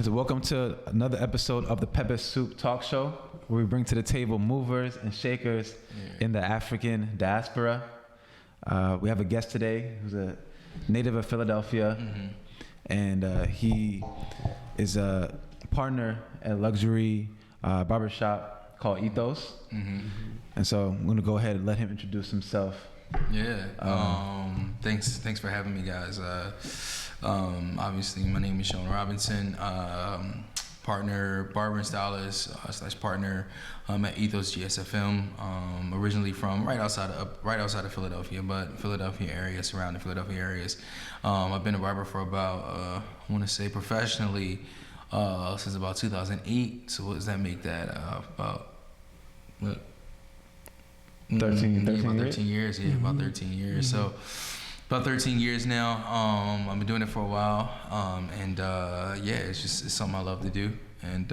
So welcome to another episode of the Pepper Soup Talk Show, where we bring to the table movers and shakers in the African diaspora. We have a guest today who's a native of Philadelphia, and he is a partner at Luxury Barbershop called Ethos. And so I'm going to go ahead and let him introduce himself. Thanks for having me, guys. Obviously, my name is Sean Robinson, partner, barber and stylist / partner at Ethos GSFM. Originally from right outside of Philadelphia, but Philadelphia area, surrounding Philadelphia areas. I've been a barber for about I want to say professionally since about 2008. So what does that make that? About what? 13 years. Yeah, about 13 years. So about 13 years now. I've been doing it for a while. It's something I love to do. And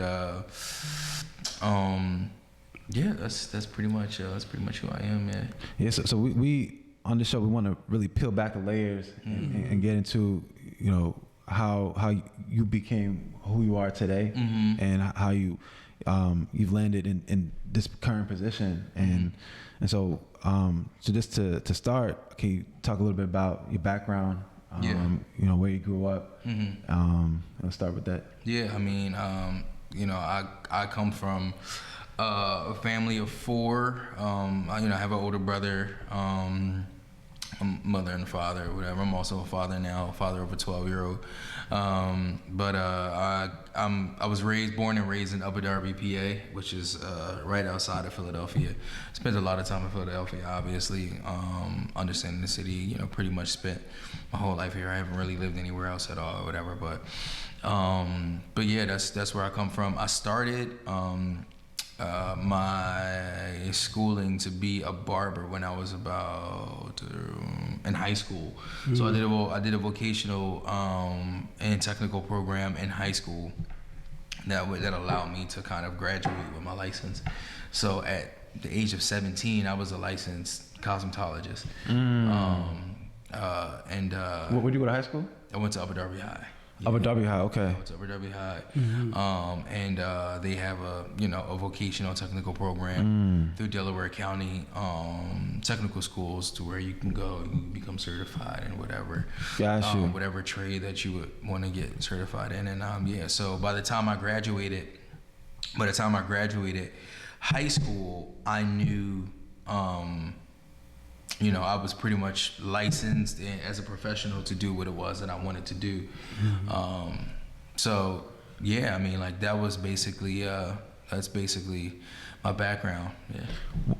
that's pretty much who I am, man. Yeah, so we on this show, we want to really peel back the layers and get into, you know, how you became who you are today, and how you've landed in this current position, and so just to start, can you talk a little bit about your background, you know, where you grew up? Let's start with that. Yeah, I mean, I come from a family of four. I have an older brother, a mother and a father, whatever. I'm also a father now, father of a 12-year-old. I was born and raised in Upper Darby, PA, which is right outside of Philadelphia. Spent a lot of time in Philadelphia, obviously. Understanding the city, pretty much spent my whole life here. I haven't really lived anywhere else at all or whatever. But yeah, that's where I come from. I started my schooling to be a barber when I was about in high school. So I did a vocational and technical program in high school that allowed me to kind of graduate with my license. So at the age of 17, I was a licensed cosmetologist. Where'd you go to high school? I went to Upper Darby High. Yeah. Upper Darby High, okay. It's Upper Darby High, and they have a vocational technical program through Delaware County technical schools, to where you can go and become certified in whatever trade that you would want to get certified in. And so by the time I graduated high school, I knew I was pretty much licensed as a professional to do what it was that I wanted to do. That was basically that's basically my background. Yeah.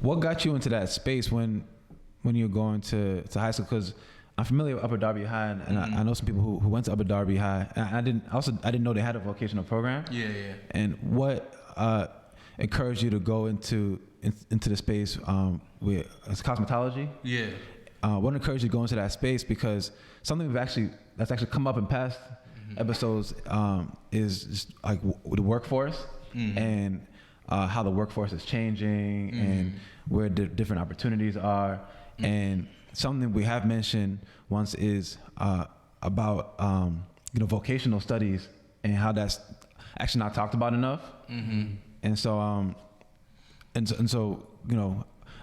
What got you into that space when you were going to high school? Because I'm familiar with Upper Darby High, and I know some people who went to Upper Darby High. And I didn't know they had a vocational program. Yeah. And what encouraged you to go into the space with cosmetology? Yeah. What encouraged you to go into that space? Because something that's actually come up in past episodes is just like the workforce and how the workforce is changing and where the different opportunities are. And something we have mentioned once is about vocational studies and how that's actually not talked about enough. And so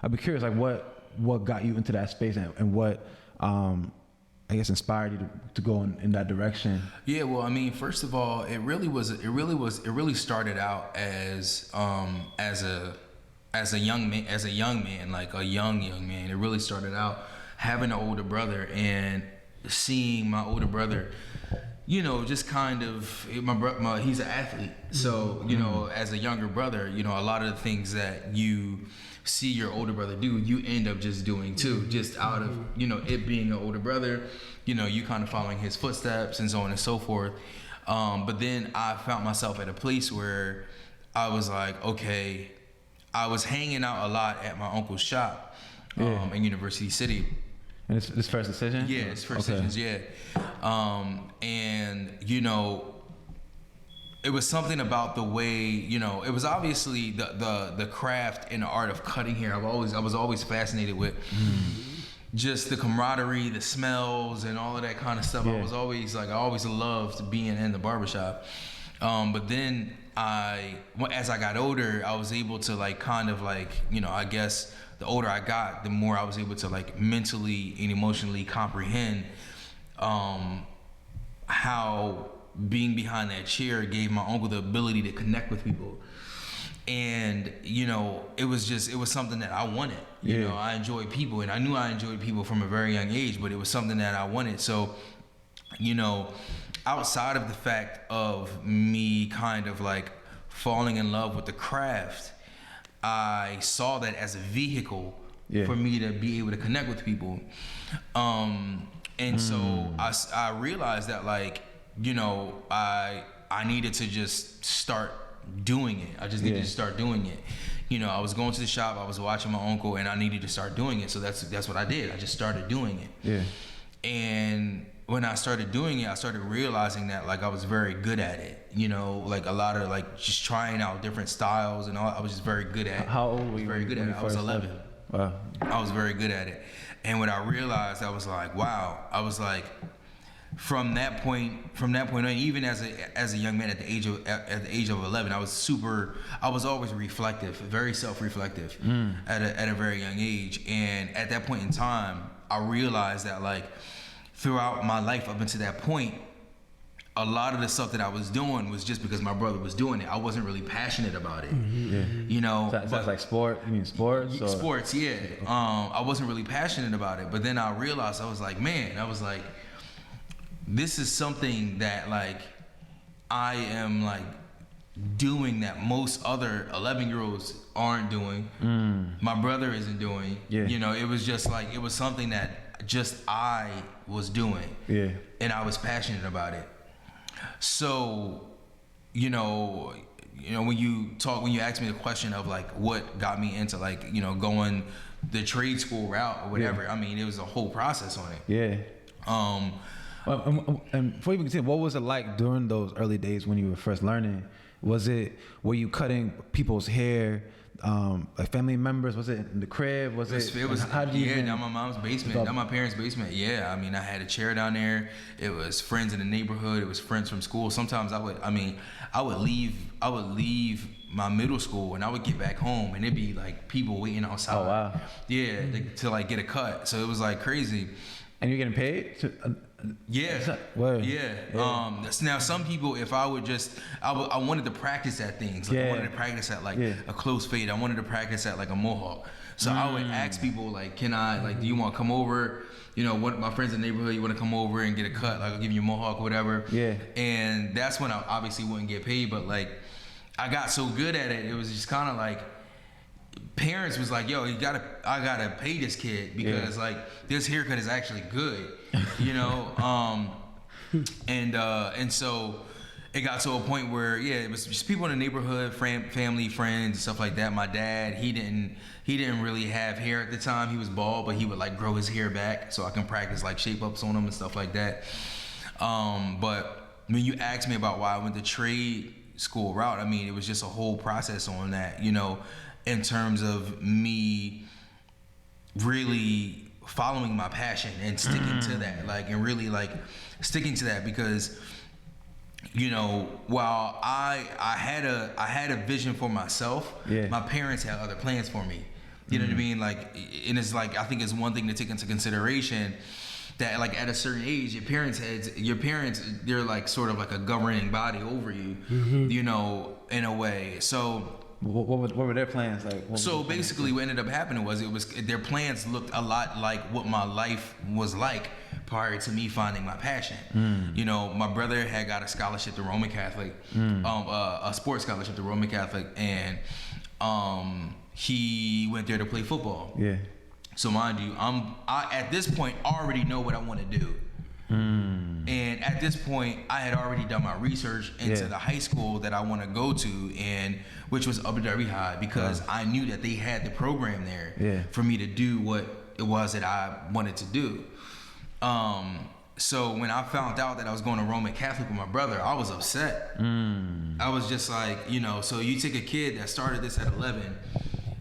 I'd be curious, like what got you into that space and what I guess inspired you to go in that direction. Yeah, well, I mean, first of all, it really started out as a young man, like a young man. It really started out having an older brother and seeing my older brother, just kind of, he's an athlete. So, as a younger brother, a lot of the things that you see your older brother do, you end up just doing too, just out of, it being an older brother, you kind of following his footsteps and so on and so forth. But then I found myself at a place where I was like, okay, I was hanging out a lot at my uncle's shop in University City. And it's First Decision? Yeah, it's First Decisions, yeah. It was something about the way, it was obviously the craft and the art of cutting hair. I was always fascinated with just the camaraderie, the smells, and all of that kind of stuff. Yeah. I always loved being in the barbershop. But then as I got older, I was able to like kind of like, I guess the older I got, the more I was able to like mentally and emotionally comprehend how being behind that chair gave my uncle the ability to connect with people. And it was something that I wanted. I enjoyed people, and I knew I enjoyed people from a very young age, but it was something that I wanted. So outside of the fact of me kind of like falling in love with the craft, I saw that as a vehicle for me to be able to connect with people. And so I realized that like, I needed to just start doing it. I just needed to start doing it. I was going to the shop, I was watching my uncle, and I needed to start doing it. So that's what I did. I just started doing it. Yeah. And when I started doing it, I started realizing that like I was very good at it. Like a lot of like just trying out different styles and all. I was just very good at it. How old were you? Very good at it. I was 11. Wow. I was very good at it. And when I realized, I was like, wow. I was like, from that point on, even as a young man at the age of 11, I was always reflective, very self-reflective at a very young age. And at that point in time, I realized that like throughout my life up until that point, a lot of the stuff that I was doing was just because my brother was doing it. I wasn't really passionate about it. So that's like sport. You mean sports? Or? Sports, yeah. I wasn't really passionate about it. But then I realized, I was like, this is something that like I am like doing that most other 11-year-olds aren't doing. My brother isn't doing. It was just like, it was something that just I was doing. And I was passionate about it. So, when you ask me the question of like what got me into like, going the trade school route or whatever, I mean, it was a whole process on it. And before you even continue, what was it like during those early days when you were first learning? Were you cutting people's hair, like family members? Was it in the crib? It was how did you down my mom's basement, down my parents' basement. I mean, I had a chair down there. It was friends in the neighborhood. It was friends from school. Sometimes I would leave my middle school and I would get back home and it'd be like people waiting outside. Oh wow. To like get a cut. So it was like crazy. And you're getting paid? Now some people, if I would just, I wanted to practice at things. Like I wanted to practice at like a close fade. I wanted to practice at like a mohawk. So I would ask people like, can I, like, do you want to come over? What my friends in the neighborhood, you want to come over and get a cut? Like I'll give you a mohawk or whatever. And that's when I obviously wouldn't get paid. But like, I got so good at it, it was just kind of like, parents was like, yo, I gotta pay this kid because like this haircut is actually good, and so it got to a point where it was just people in the neighborhood, family, friends, stuff like that. My dad, he didn't really have hair at the time. He was bald, but he would like grow his hair back so I can practice like shape ups on him and stuff like that. But when you asked me about why I went the trade school route, I mean, it was just a whole process on that, in terms of me really following my passion and sticking to that, like, and really like sticking to that because, while I had a vision for myself, my parents had other plans for me. You know what I mean? Like, and it's like, I think it's one thing to take into consideration that like at a certain age, your parents, they're like sort of like a governing body over you, in a way. So, what were their plans like? So basically, what ended up happening was their plans looked a lot like what my life was like prior to me finding my passion. My brother had got a scholarship to Roman Catholic, a sports scholarship to Roman Catholic, and he went there to play football. So mind you, I at this point already know what I want to do. And at this point, I had already done my research into the high school that I want to go to, and which was Upbringing High, because I knew that they had the program there for me to do what it was that I wanted to do. So when I found out that I was going to Roman Catholic with my brother, I was upset. I was just like, so you take a kid that started this at 11,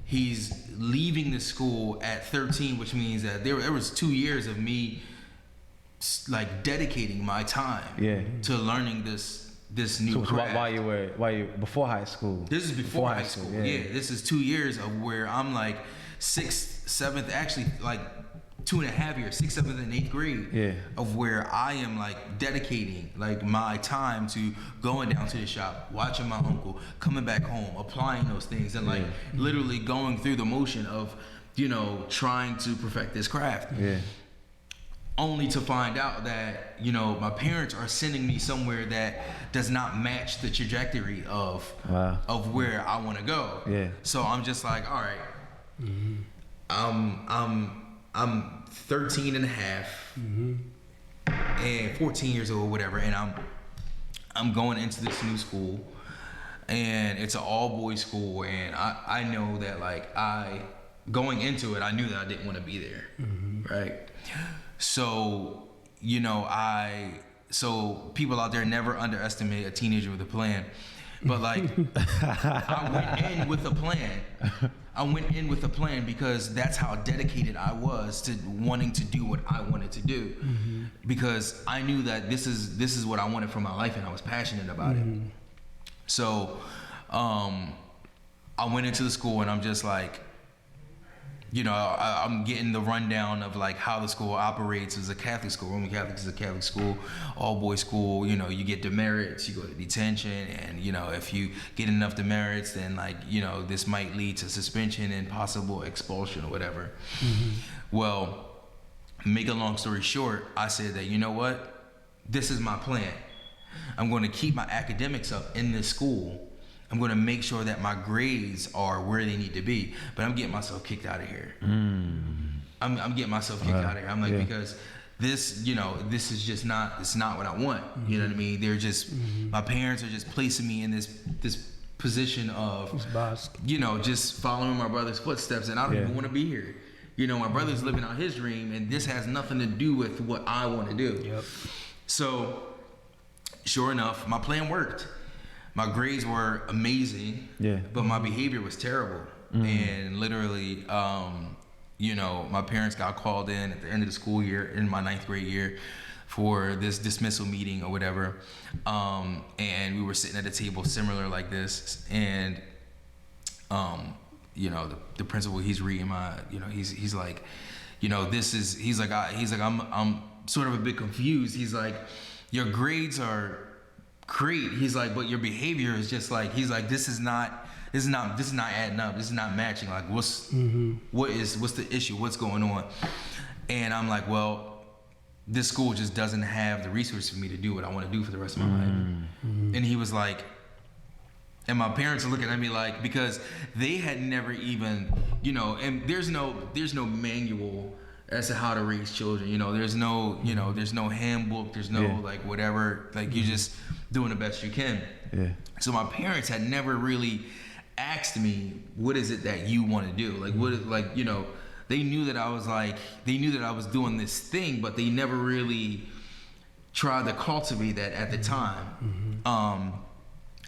he's leaving the school at 13, which means that there was 2 years of me like dedicating my time to learning this new craft. While you before high school. This is before high school. Yeah, this is 2 years of where I'm like 6th, 7th, actually like 2.5 years, 6th, 7th, and 8th grade. Yeah. Of where I am like dedicating like my time to going down to the shop, watching my uncle, coming back home, applying those things, and like literally going through the motion of, you know, trying to perfect this craft. Yeah. Only to find out that, you know, my parents are sending me somewhere that does not match the trajectory of where I want to go. Yeah. So I'm just like, all right, I'm 13 and a half and 14 years old, whatever, and I'm going into this new school, and it's an all boys school, and I know that like going into it, I knew that I didn't want to be there, right? So, you know, so people out there never underestimate a teenager with a plan. But like, I went in with a plan. I went in with a plan because that's how dedicated I was to wanting to do what I wanted to do. Because I knew that this is what I wanted for my life, and I was passionate about it. So, I went into the school, and I'm just like, you know, I'm getting the rundown of like how the school operates. It's a Catholic school. Roman Catholic is a Catholic school, all boys school. You know, you get demerits, you go to detention, and you know, if you get enough demerits, then like, you know, this might lead to suspension and possible expulsion or whatever. Well, make a long story short, I said that, you know what, this is my plan. I'm going to keep my academics up in this school. I'm going to make sure that my grades are where they need to be, but I'm getting myself kicked out of here. I'm getting myself kicked out of here. I'm like, because this, you know, this is just not, it's not what I want. You know what I mean? They're just, my parents are just placing me in this position of, you know, just following my brother's footsteps, and I don't even want to be here. You know, my brother's living out his dream, and this has nothing to do with what I want to do. So, sure enough, my plan worked. My grades were amazing, but my behavior was terrible. And literally, you know, my parents got called in at the end of the school year, in my 9th grade year, for this dismissal meeting or whatever. And we were sitting at a table similar like this, and you know, the principal, he's reading my, you know, he's like, you know, he's like, I'm sort of a bit confused. He's like, your grades are great. He's like, but your behavior is just like, he's like, this is not adding up. This is not matching. Like, what's the issue? What's going on? And I'm like, well, this school just doesn't have the resources for me to do what I want to do for the rest of my life. And he was like, and my parents are looking at me like, because they had never even, you know, and there's no manual as to how to raise children. You know, there's no handbook, there's no like whatever, like you're just doing the best you can. So my parents had never really asked me, what is it that you want to do? Like, what is, like, you know, they knew that I was doing this thing, but they never really tried to cultivate that at the time.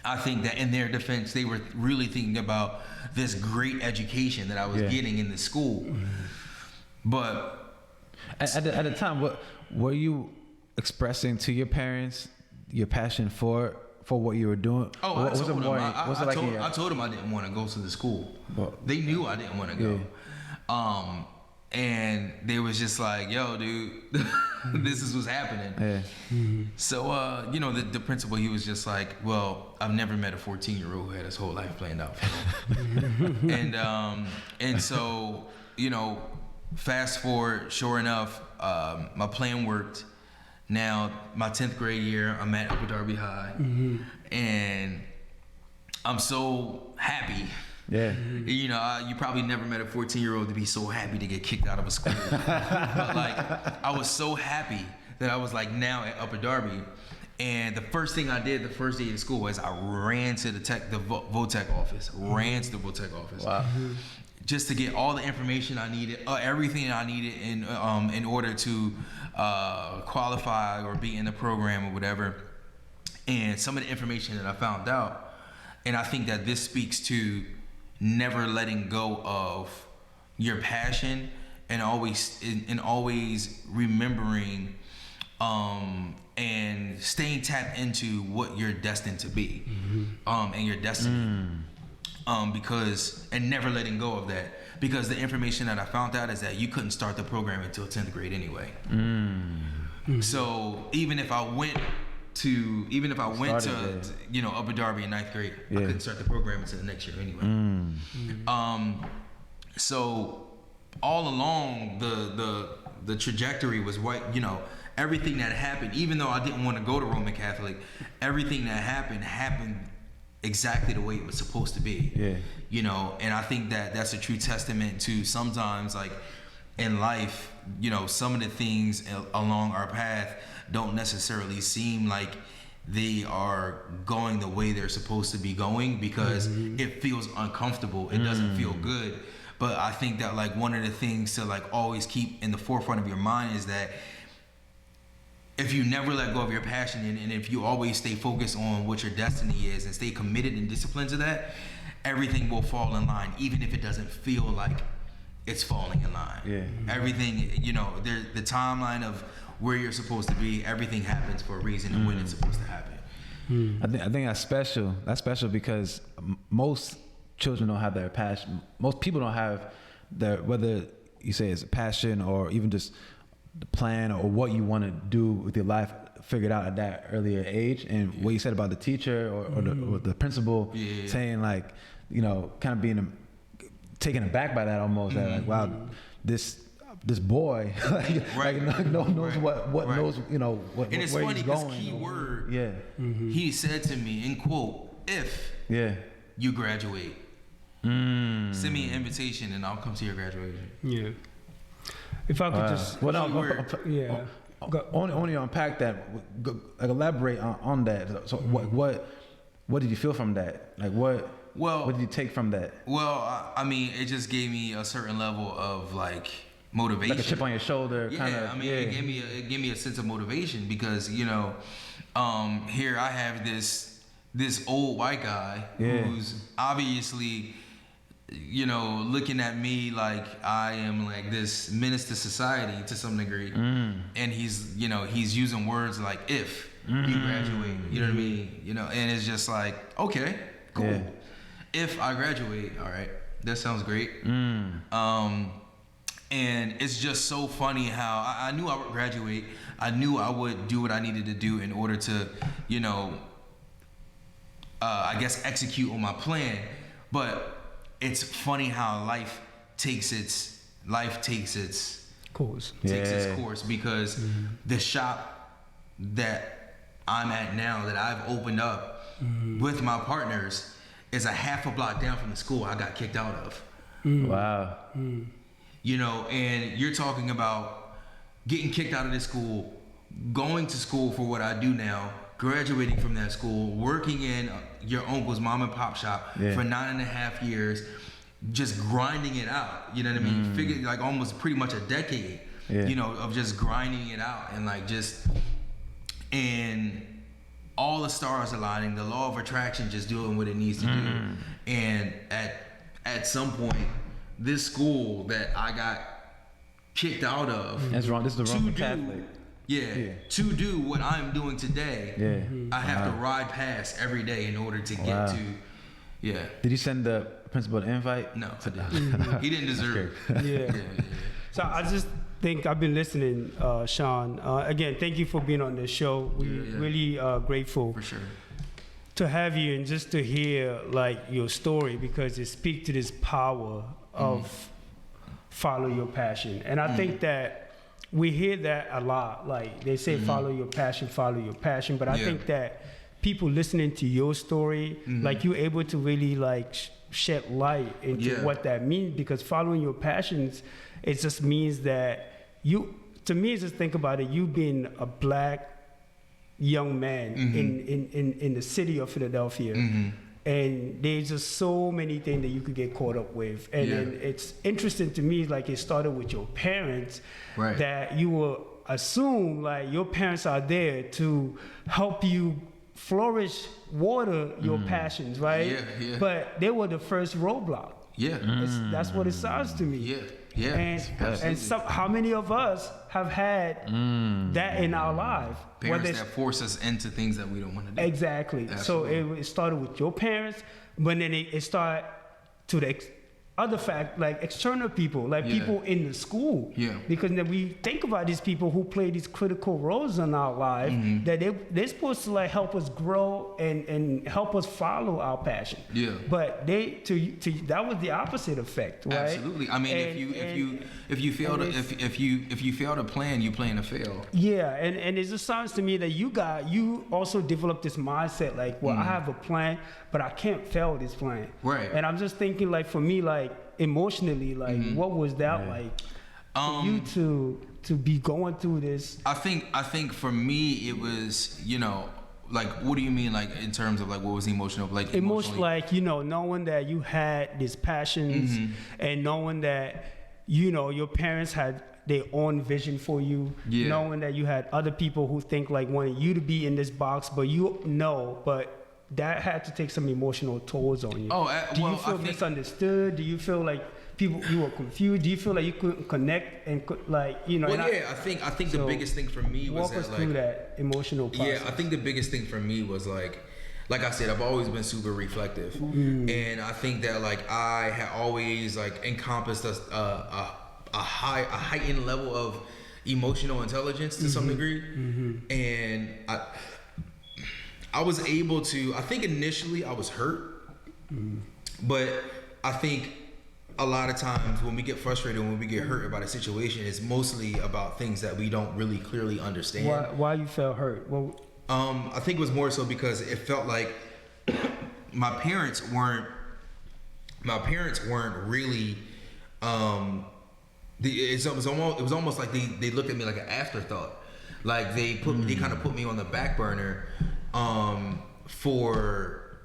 I think that in their defense, they were really thinking about this great education that I was getting in the school. But at the time, what were you expressing to your parents your passion for what you were doing? Oh, I told them. I told them I didn't want to go to the school. They knew I didn't want to go. And they was just like, yo, dude, this is what's happening. So, you know, the principal, he was just like, well, I've never met a 14-year-old who had his whole life planned out for him. And so, you know, fast forward, sure enough, my plan worked. Now, my 10th grade year, I'm at Upper Darby High, and I'm so happy. You know, you probably never met a 14-year-old to be so happy to get kicked out of a school. But like, I was so happy that I was like now at Upper Darby. And the first thing I did the first day of school was I ran to the VOTEC office. Wow. Just to get all the information I needed, everything I needed in order to qualify or be in the program or whatever. And some of the information that I found out, and I think that this speaks to never letting go of your passion and always remembering and staying tapped into what you're destined to be, and your destiny, because and never letting go of that, because the information that I found out is that you couldn't start the program until 10th grade anyway. So even if I went to you know, Upper Darby in 9th grade, I couldn't start the program until the next year anyway. So all along the trajectory was what, you know, everything that happened, even though I didn't want to go to Roman Catholic, everything that happened exactly the way it was supposed to be. Yeah. You know, and I think that that's a true testament to sometimes, like, in life, you know, some of the things along our path don't necessarily seem like they are going the way they're supposed to be going, because it feels uncomfortable. It doesn't feel good. But I think that, like, one of the things to, like, always keep in the forefront of your mind is that if you never let go of your passion, and if you always stay focused on what your destiny is and stay committed and disciplined to that, everything will fall in line, even if it doesn't feel like it's falling in line. Yeah. Everything, you know, the timeline of where you're supposed to be, everything happens for a reason and when it's supposed to happen. I think that's special. That's special because most children don't have their passion. Most people don't have their, whether you say it's a passion or even just the plan or what you want to do with your life, figured out at that earlier age. And what you said about the teacher or the principal saying, like, you know, kind of being taken aback by that almost, that, like, wow, this boy knows what knows, you know, what, and it's where funny he's because going. Key word, he said to me, in quote, if you graduate, send me an invitation and I'll come to your graduation. Yeah. If I could just, only unpack that, elaborate on that. So what did you feel from that? Like what did you take from that? Well, I mean, it just gave me a certain level of, like, motivation, like a chip on your shoulder. It gave me a sense of motivation because, you know, here I have this old white guy who's obviously, you know, looking at me like I am like this menace to society to some degree, and he's using words like if you graduate, you know what I mean, you know, and it's just like, okay, cool, if I graduate, all right, that sounds great. And it's just so funny how I knew I would graduate. I knew I would do what I needed to do in order to, you know, I guess execute on my plan. But it's funny how life takes its course. Because the shop that I'm at now, that I've opened up with my partners, is a half a block down from the school I got kicked out of. Wow. You know, and you're talking about getting kicked out of this school, going to school for what I do now, graduating from that school, working in your uncle's mom and pop shop for 9.5 years, just grinding it out. You know what I mean? Figure, like, almost pretty much a decade, you know, of just grinding it out, and like and all the stars aligning, the law of attraction just doing what it needs to do. And at some point, this school that I got kicked out of. That's wrong. This is the Roman Catholic. To do what I'm doing today, I have to ride past every day in order to get to. Did you send the principal an invite? No, I didn't. He didn't deserve it. So I just think I've been listening, Sean. Again, thank you for being on the show. We're really grateful. For sure. To have you and just to hear, like, your story, because it speaks to this power of follow your passion. And I think that we hear that a lot. Like, they say follow your passion. But I think that people listening to your story, like, you're able to really, like, shed light into what that means, because following your passions, it just means that to me, just think about it, you being a black young man in the city of Philadelphia, and there's just so many things that you could get caught up with. And then it's interesting to me, like, it started with your parents, that you will assume, like, your parents are there to help you flourish, water your passions, right? But they were the first roadblock. That's what it sounds to me. Yeah, and how many of us have had that in our life? Parents that force us into things that we don't want to do. Exactly. Absolutely. So it started with your parents, but then it started to the other fact, like external people, like people in the school. Yeah. Because then we think about these people who play these critical roles in our life, that they're supposed to like help us grow and help us follow our passion. Yeah. But that was the opposite effect, right? Absolutely. I mean, if you fail to plan, you plan to fail. Yeah, and it just sounds to me that you also developed this mindset like, well, I have a plan, but I can't fail this plan. Right. And I'm just thinking like for me, like emotionally, like what was that like for you to be going through this? I think for me it was, like, what do you mean, like, in terms of like what was emotional, like emotionally? Like, knowing that you had these passions and knowing that your parents had their own vision for you, knowing that you had other people who think like wanted you to be in this box, but but that had to take some emotional tolls on you. Do you feel misunderstood? Do you feel like you were confused? Do you feel like you couldn't connect and I think the biggest thing for me was walk us through that emotional process. Yeah, I think the biggest thing for me was like I said, I've always been super reflective, and I think that like I had always like encompassed a heightened level of emotional intelligence to some degree, and I was able to, I think initially I was hurt, but I think a lot of times when we get frustrated, when we get hurt about a situation, it's mostly about things that we don't really clearly understand. Why you felt hurt? Well, I think it was more so because it felt like my parents weren't really, it was almost like they looked at me like an afterthought. Like they kind of put me on the back burner, for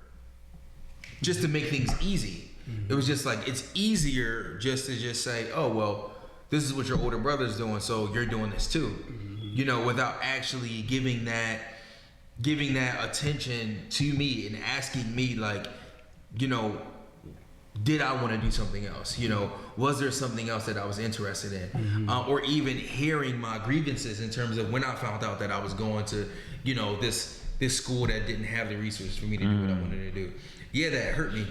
just to make things easy. It was just like, it's easier just to say, oh, well, this is what your older brother's doing, so you're doing this too, without actually giving that attention to me and asking me like, did I want to do something else? Was there something else that I was interested in? Or even hearing my grievances in terms of when I found out that I was going to, this school that didn't have the resources for me to do what I wanted to do. Yeah, that hurt me.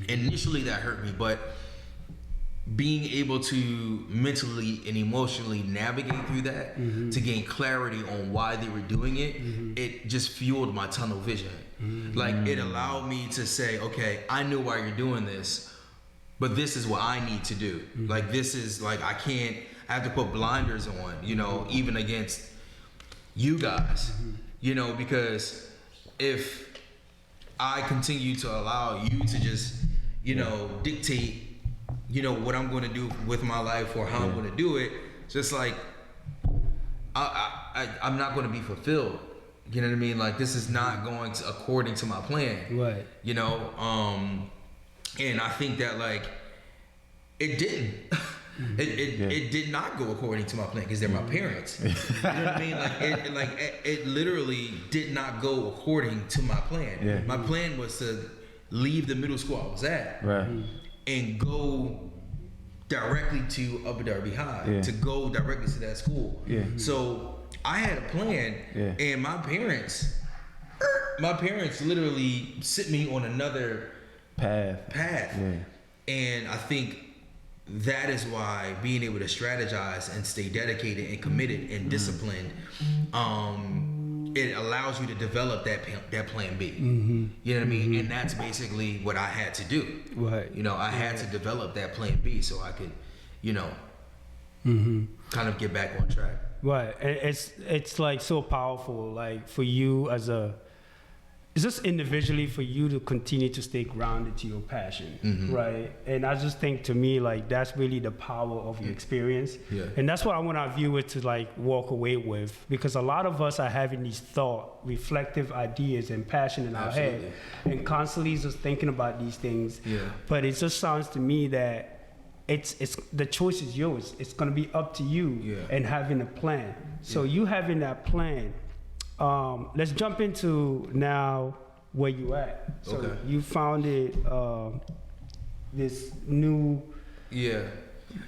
Initially that hurt me, but being able to mentally and emotionally navigate through that to gain clarity on why they were doing it, it just fueled my tunnel vision. Like it allowed me to say, okay, I know why you're doing this, but this is what I need to do. Like this is like, I have to put blinders on, even against you guys, because if I continue to allow you to just, dictate, what I'm going to do with my life or how I'm going to do it, just like I'm not going to be fulfilled. You know what I mean? Like this is not going according to my plan. Right. And I think that like it didn't. It did not go according to my plan because they're my parents. You know what I mean? It literally did not go according to my plan. Yeah. My plan was to leave the middle school I was at, and go directly to Upper Darby High, to go directly to that school. Yeah. So I had a plan, and my parents literally set me on another path. Yeah. And I think that is why being able to strategize and stay dedicated and committed and disciplined, it allows you to develop that plan B. You know what I mean? And that's basically what I had to do. Right. I had to develop that plan B so I could, kind of get back on track. Right. It's like so powerful, like for you it's just individually for you to continue to stay grounded to your passion, right? And I just think to me, like, that's really the power of your experience. Yeah. And that's what I want our viewers to like walk away with, because a lot of us are having these reflective ideas and passion in our head and constantly just thinking about these things. Yeah. But it just sounds to me that it's the choice is yours. It's gonna be up to you and having a plan. So you having that plan, let's jump into now where you at. So you founded this new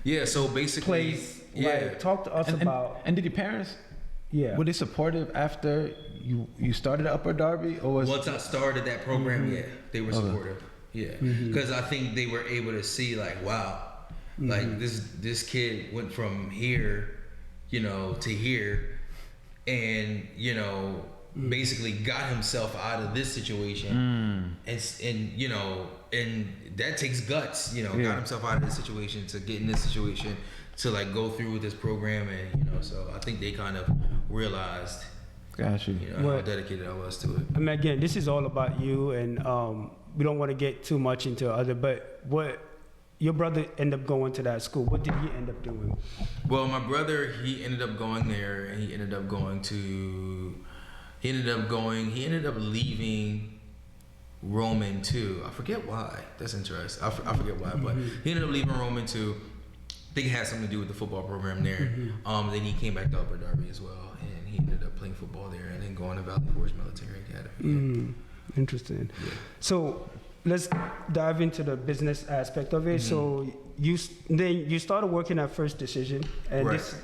Yeah, so basically, place? Like, talk to us about. And did your parents? Yeah. Were they supportive after you started at Upper Darby, or was once I started that program, Mm-hmm. yeah, they were supportive. Yeah, because I think they were able to see like, wow, like this kid went from here, you know, to here, and you know, basically got himself out of this situation, and you know, and that takes guts, you know, got himself out of this situation to get in this situation to like go through with this program, and you know, so I think they kind of realized. Got you. You know, how dedicated I was to it. I mean, again, this is all about you, and we don't want to get too much into other. But what your brother ended up going to that school? What did he end up doing? Well, my brother, he ended up going there, and he ended up leaving Roman too. I forget why. That's interesting. I forget why, but he ended up leaving Roman too. I think it had something to do with the football program there. Then he came back to Upper Darby as well, and he ended up playing football there, and then going to Valley Forge Military Academy. Interesting. Yeah. So let's dive into the business aspect of it. So you started working at First Decision, and Right. this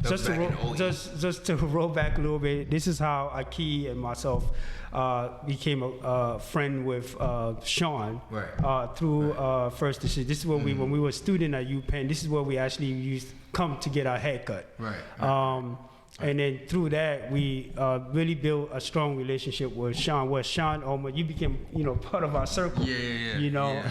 Just to roll back a little bit. This is how Aki and myself became a friend with Sean through First Decision. This is where when we were student at UPenn. This is where we actually used to come to get our haircut. Right. And then through that, we really built a strong relationship with Sean. Where Sean, you became part of our circle. Yeah. You know.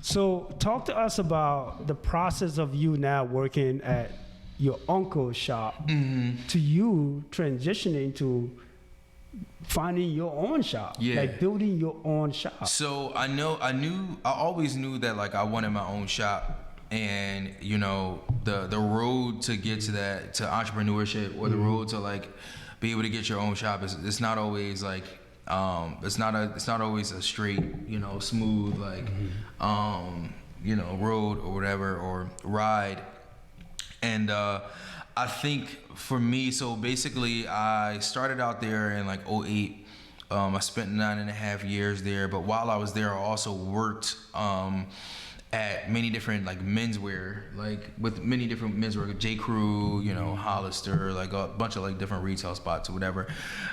So talk to us about the process of you now working at your uncle's shop to you transitioning to finding your own shop, like building your own shop. So I always knew that like I wanted my own shop, and you know the road to get to that, to entrepreneurship, or the road to like be able to get your own shop it's not always like it's not always a straight, smooth like road or whatever, or ride. And I think for me, so basically I started out there in like 2008. I spent 9.5 years there, but while I was there, I also worked at many different like menswear, like with many different menswear, J. Crew, Hollister, like a bunch of like different retail spots or whatever.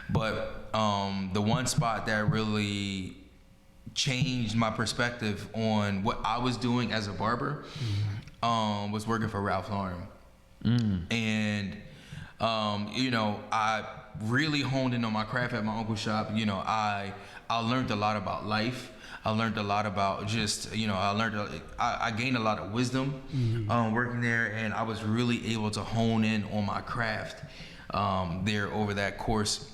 But the one spot that really changed my perspective on what I was doing as a barber was working for Ralph Lauren. And I really honed in on my craft at my uncle's shop. I learned a lot about life. I learned a lot about just, I gained a lot of wisdom working there, and I was really able to hone in on my craft there over that course.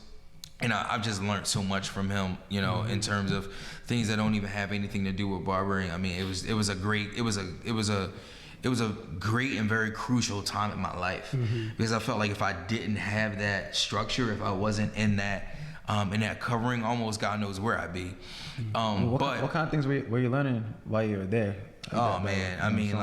And I've just learned so much from him, in terms of things that don't even have anything to do with barbering. I mean, it was a great and very crucial time in my life, because I felt like if I didn't have that structure, if I wasn't in that covering, almost God knows where I'd be. What kind of things were you learning while you were there? Oh man, I mean,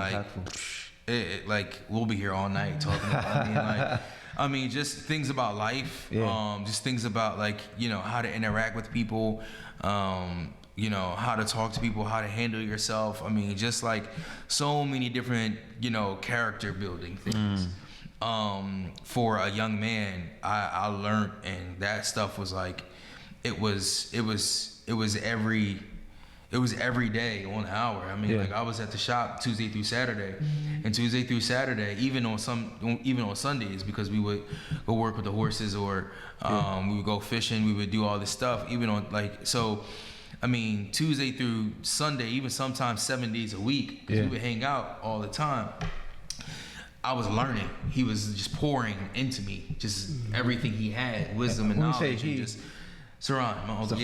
like we'll be here all night talking about. I mean, just things about life. Just things about like how to interact with people. How to talk to people, how to handle yourself. I mean, just like so many different, character building things. For a young man, I learned, and that stuff was like, it was every day on the hour. I mean, like I was at the shop Tuesday through Saturday, and Tuesday through Saturday, even on Sundays, because we would go work with the horses, or we would go fishing, we would do all this stuff, even on I mean, Tuesday through Sunday, even sometimes 7 days a week, because we would hang out all the time. I was learning. He was just pouring into me, just everything he had, wisdom and knowledge. And just Saran, my uncle. So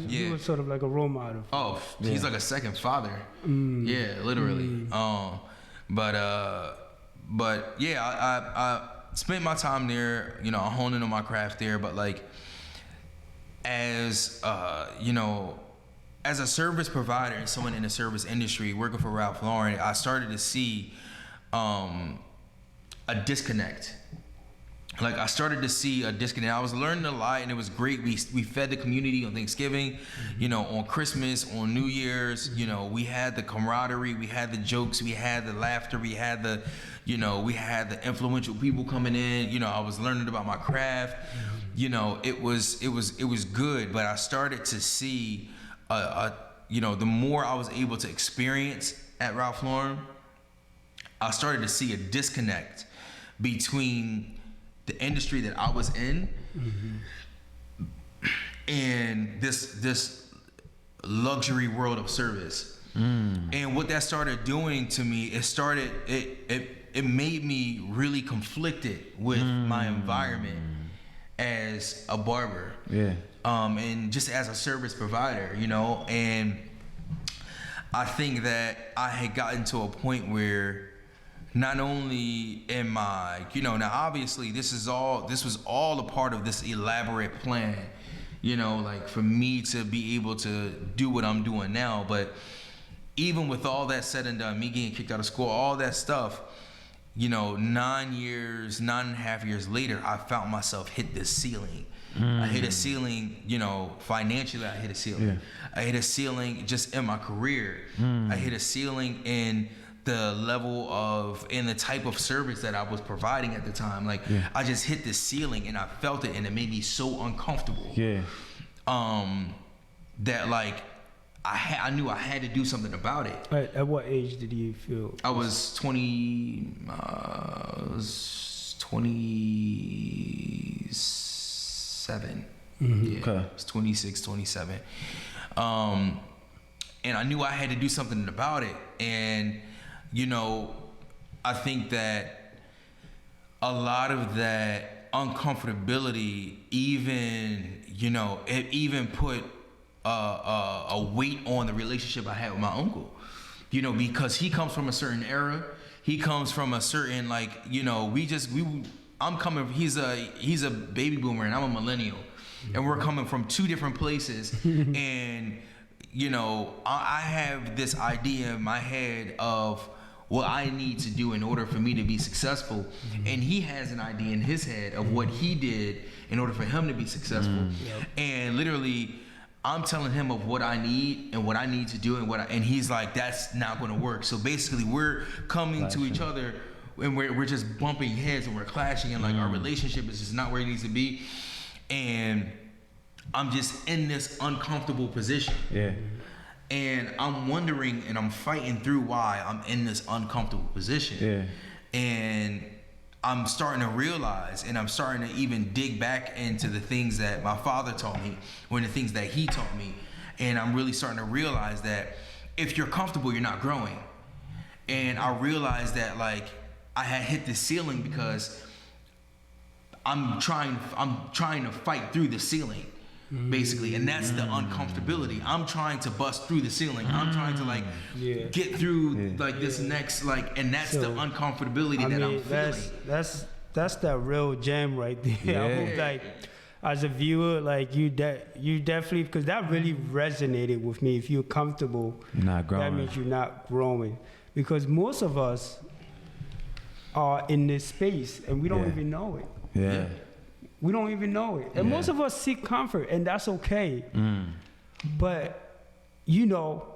he was sort of like a role model. Oh, he's like a second father. Yeah, literally. But yeah, I spent my time there, honing on my craft there, but like, as as a service provider and someone in the service industry working for Ralph Lauren, I started to see a disconnect like I started to see a disconnect. I was learning a lot, and it was great. We fed the community on Thanksgiving, you know, on Christmas, on New Year's. You know, we had the camaraderie, we had the jokes, we had the laughter, we had the, you know, we had the influential people coming in. You know, I was learning about my craft. You know, it was good, but I started to see, you know, the more I was able to experience at Ralph Lauren, I started to see a disconnect between the industry that I was in and this luxury world of service. And what that started doing to me, it made me really conflicted with my environment as a barber. Yeah. And just as a service provider, you know, and I think that I had gotten to a point where not only am I, you know, now obviously this was all a part of this elaborate plan, you know, like for me to be able to do what I'm doing now. But even with all that said and done, me getting kicked out of school, all that stuff, you know, 9.5 years later, I found myself hit this ceiling. I hit a ceiling, you know, financially. I hit a ceiling. Yeah. I hit a ceiling just in my career. I hit a ceiling in the level of, in the type of service that I was providing at the time. Like, I just hit this ceiling, and I felt it, and it made me so uncomfortable. Yeah. That like, I knew I had to do something about it. At what age did you feel? I was 27. Yeah, okay. I was 26, 27. And I knew I had to do something about it. And, you know, I think that a lot of that uncomfortability even, you know, it even put a weight on the relationship I had with my uncle, you know, because he comes from a certain era. He comes from a certain, like, you know, he's a baby boomer and I'm a millennial, and we're coming from two different places. And, you know, I have this idea in my head of what I need to do in order for me to be successful. And he has an idea in his head of what he did in order for him to be successful. And literally, I'm telling him of what I need and what I need to do and he's like, that's not going to work. So basically, we're coming to each other and we're just bumping heads and we're clashing, and like our relationship is just not where it needs to be. And I'm just in this uncomfortable position. Yeah. And I'm wondering and I'm fighting through why I'm in this uncomfortable position. Yeah. And I'm starting to realize, and I'm starting to even dig back into the things that my father taught me, or the things that he taught me. And I'm really starting to realize that if you're comfortable, you're not growing. And I realized that, like, I had hit the ceiling because I'm trying to fight through the ceiling, basically. And that's the uncomfortability. I'm trying to bust through the ceiling. I'm trying to, like, get through like this next, like, and that's the uncomfortability that I'm feeling. That's that real gem right there. I hope, like, as a viewer, like, you definitely, because that really resonated with me. If you're comfortable, you're not growing. That means you're not growing. Because most of us are in this space and we don't even know it. Yeah. We don't even know it. And most of us seek comfort, and that's okay. But, you know,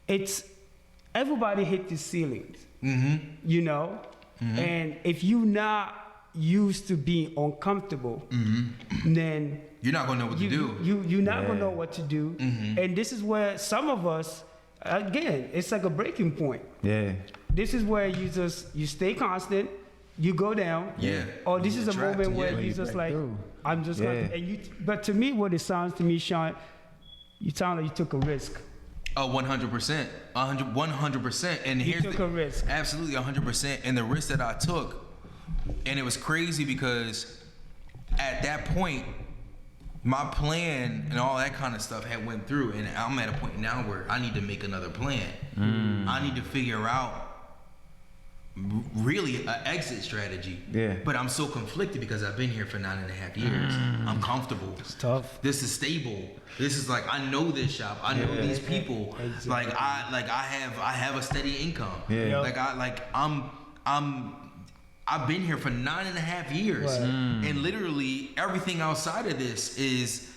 it's, everybody hit the ceilings, you know? And if you're not used to being uncomfortable, then you're not going to know what to do. You're not going to know what to do. And this is where some of us, again, it's like a breaking point. Yeah. This is where you stay constant. You go down, or this is a moment where you just like, I'm just gonna, but to me, what it sounds to me, Sean, you sound like you took a risk. Oh, 100%, 100%. And you took a risk. Absolutely, 100%. And the risk that I took, and it was crazy because at that point, my plan and all that kind of stuff had went through, and I'm at a point now where I need to make another plan. I need to figure out really an exit strategy. But I'm so conflicted because I've been here for 9.5 years. I'm comfortable. It's tough. This is stable. This is like, I know this shop. I know these people. Exactly. I have a steady income. Like I'm I've been here for 9.5 years, and literally everything outside of this is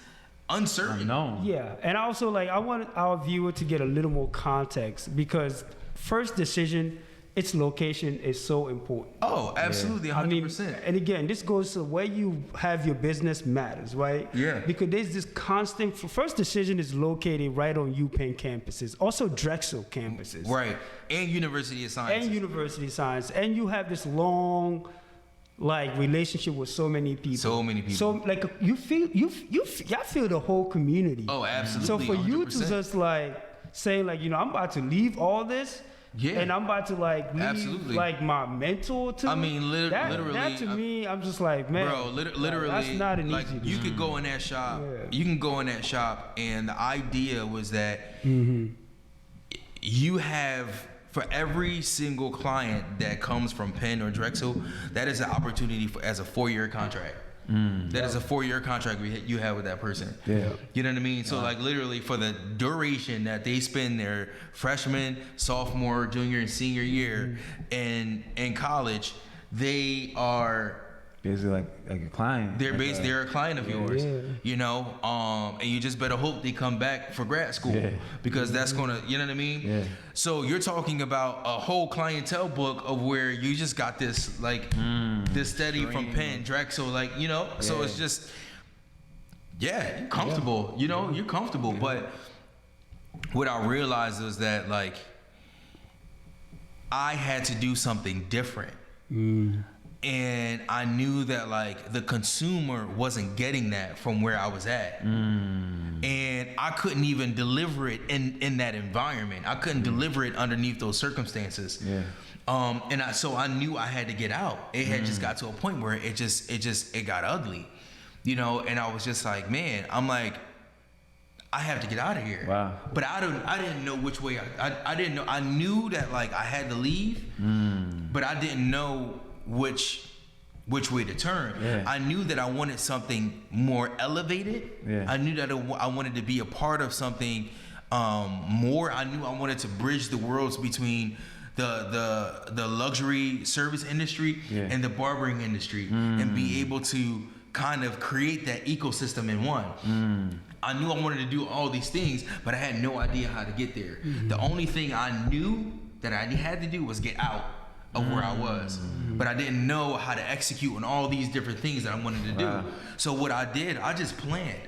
uncertain. Unknown. Yeah, and also like I want our viewer to get a little more context because first decision, its location is so important. Oh, absolutely, 100%. And again, this goes to where you have your business matters, right? Yeah. Because there's this constant. First decision is located right on UPenn campuses, also Drexel campuses, Right, and University of Science. And you have this long, like, relationship with so many people. So many people. So like y'all feel the whole community. Oh, absolutely. So for you 100%. to just like say like, you know, I'm about to leave all this. Yeah. And I'm about to like leave Absolutely. like my mentor to. I mean, literally. That to me, I'm just like, man, bro, literally, that's not an like easy. you could go in that shop. Yeah. You can go in that shop, and the idea was that you have, for every single client that comes from Penn or Drexel, that is an opportunity as a 4-year contract. That is a 4-year contract you have with that person. Yeah. You know what I mean? So like literally for the duration that they spend their freshman, sophomore, junior, and senior year in college, they are Basically like a client. they're a client of yours. Yeah. You know, and you just better hope they come back for grad school because that's gonna, you know what I mean? Yeah. So you're talking about a whole clientele book of where you just got this like this steady from Penn, Drexel, like, you know. So it's just you're comfortable. You know, you're comfortable. But what I realized was that like I had to do something different. And I knew that like the consumer wasn't getting that from where I was at. And I couldn't even deliver it in that environment. I couldn't deliver it underneath those circumstances. Yeah. So I knew I had to get out. It had just got to a point where it got ugly, you know. And I was just like, man, I'm like, I have to get out of here. Wow. But I didn't know which way. I didn't know. I knew that like I had to leave, but I didn't know which way to turn. Yeah. I knew that I wanted something more elevated. Yeah. I knew that I wanted to be a part of something more. I knew I wanted to bridge the worlds between the luxury service industry and the barbering industry and be able to kind of create that ecosystem in one. I knew I wanted to do all these things, but I had no idea how to get there. The only thing I knew that I had to do was get out of where I was, but I didn't know how to execute on all these different things that I wanted to do. So what I did, I just planned.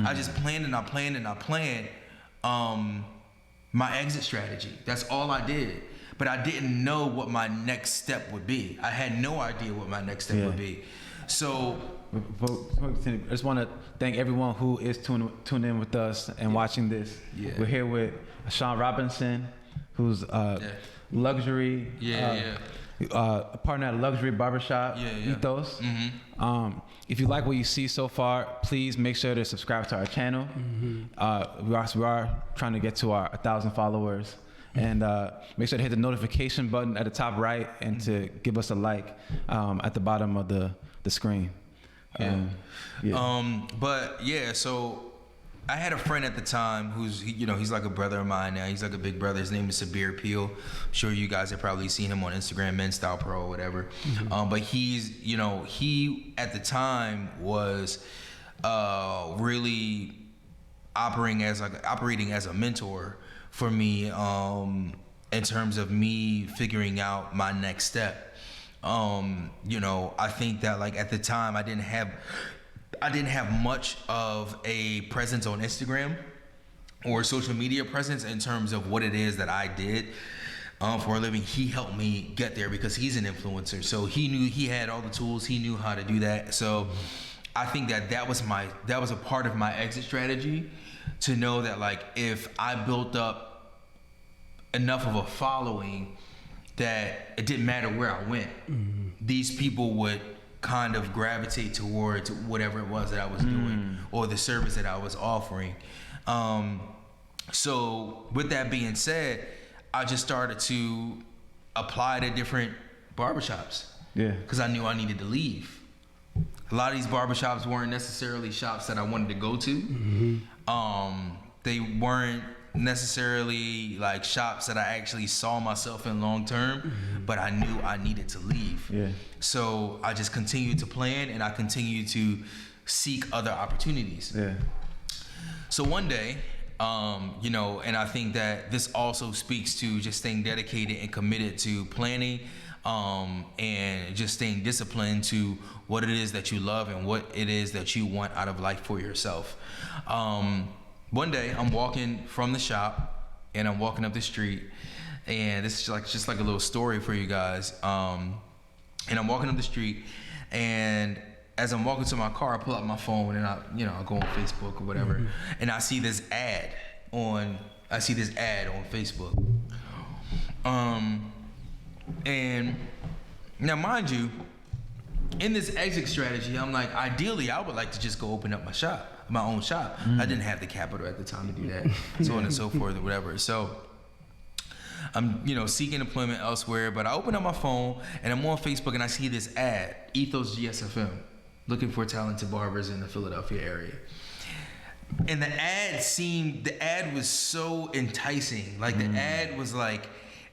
I just planned and I planned my exit strategy. That's all I did. But I didn't know what my next step would be. I had no idea what my next step would be. So I just want to thank everyone who is tuned in with us and watching this. Yeah. We're here with Sean Robinson, who's luxury, a partner at Luxury Barbershop Ethos. If you like what you see so far, please make sure to subscribe to our channel. We are trying to get to our 1,000 followers. And make sure to hit the notification button at the top right and to give us a like at the bottom of the screen. So I had a friend at the time who's, he's like a brother of mine now. He's like a big brother. His name is Sabir Peel. I'm sure you guys have probably seen him on Instagram, Men's Style Pro or whatever. But he's, he at the time was really operating as a mentor for me in terms of me figuring out my next step. I think that like at the time I didn't have much of a presence on Instagram or social media presence in terms of what it is that I did for a living. He helped me get there because he's an influencer. So he knew he had all the tools. He knew how to do that. So I think that was a part of my exit strategy, to know that like if I built up enough of a following that it didn't matter where I went, these people would kind of gravitate towards whatever it was that I was doing or the service that I was offering. So with that being said, I just started to apply to different barbershops. Yeah. Because I knew I needed to leave. A lot of these barbershops weren't necessarily shops that I wanted to go to. They weren't necessarily like shops that I actually saw myself in long term, but I knew I needed to leave. Yeah. So I just continued to plan, and I continued to seek other opportunities. Yeah. So one day, you know, and I think that this also speaks to just staying dedicated and committed to planning, and just staying disciplined to what it is that you love and what it is that you want out of life for yourself. One day I'm walking from the shop, and I'm walking up the street, and this is like just like a little story for you guys. And I'm walking up the street, and as I'm walking to my car, I pull out my phone, and I go on Facebook or whatever, and I see this ad on Facebook. And now, mind you, in this exit strategy, I'm like, ideally, I would like to just go open up my own shop. I didn't have the capital at the time to do that, so on and so forth or whatever. So I'm, seeking employment elsewhere, but I open up my phone and I'm on Facebook and I see this ad, Ethos GSFM, looking for talented barbers in the Philadelphia area. And the ad was so enticing. Like the ad was like,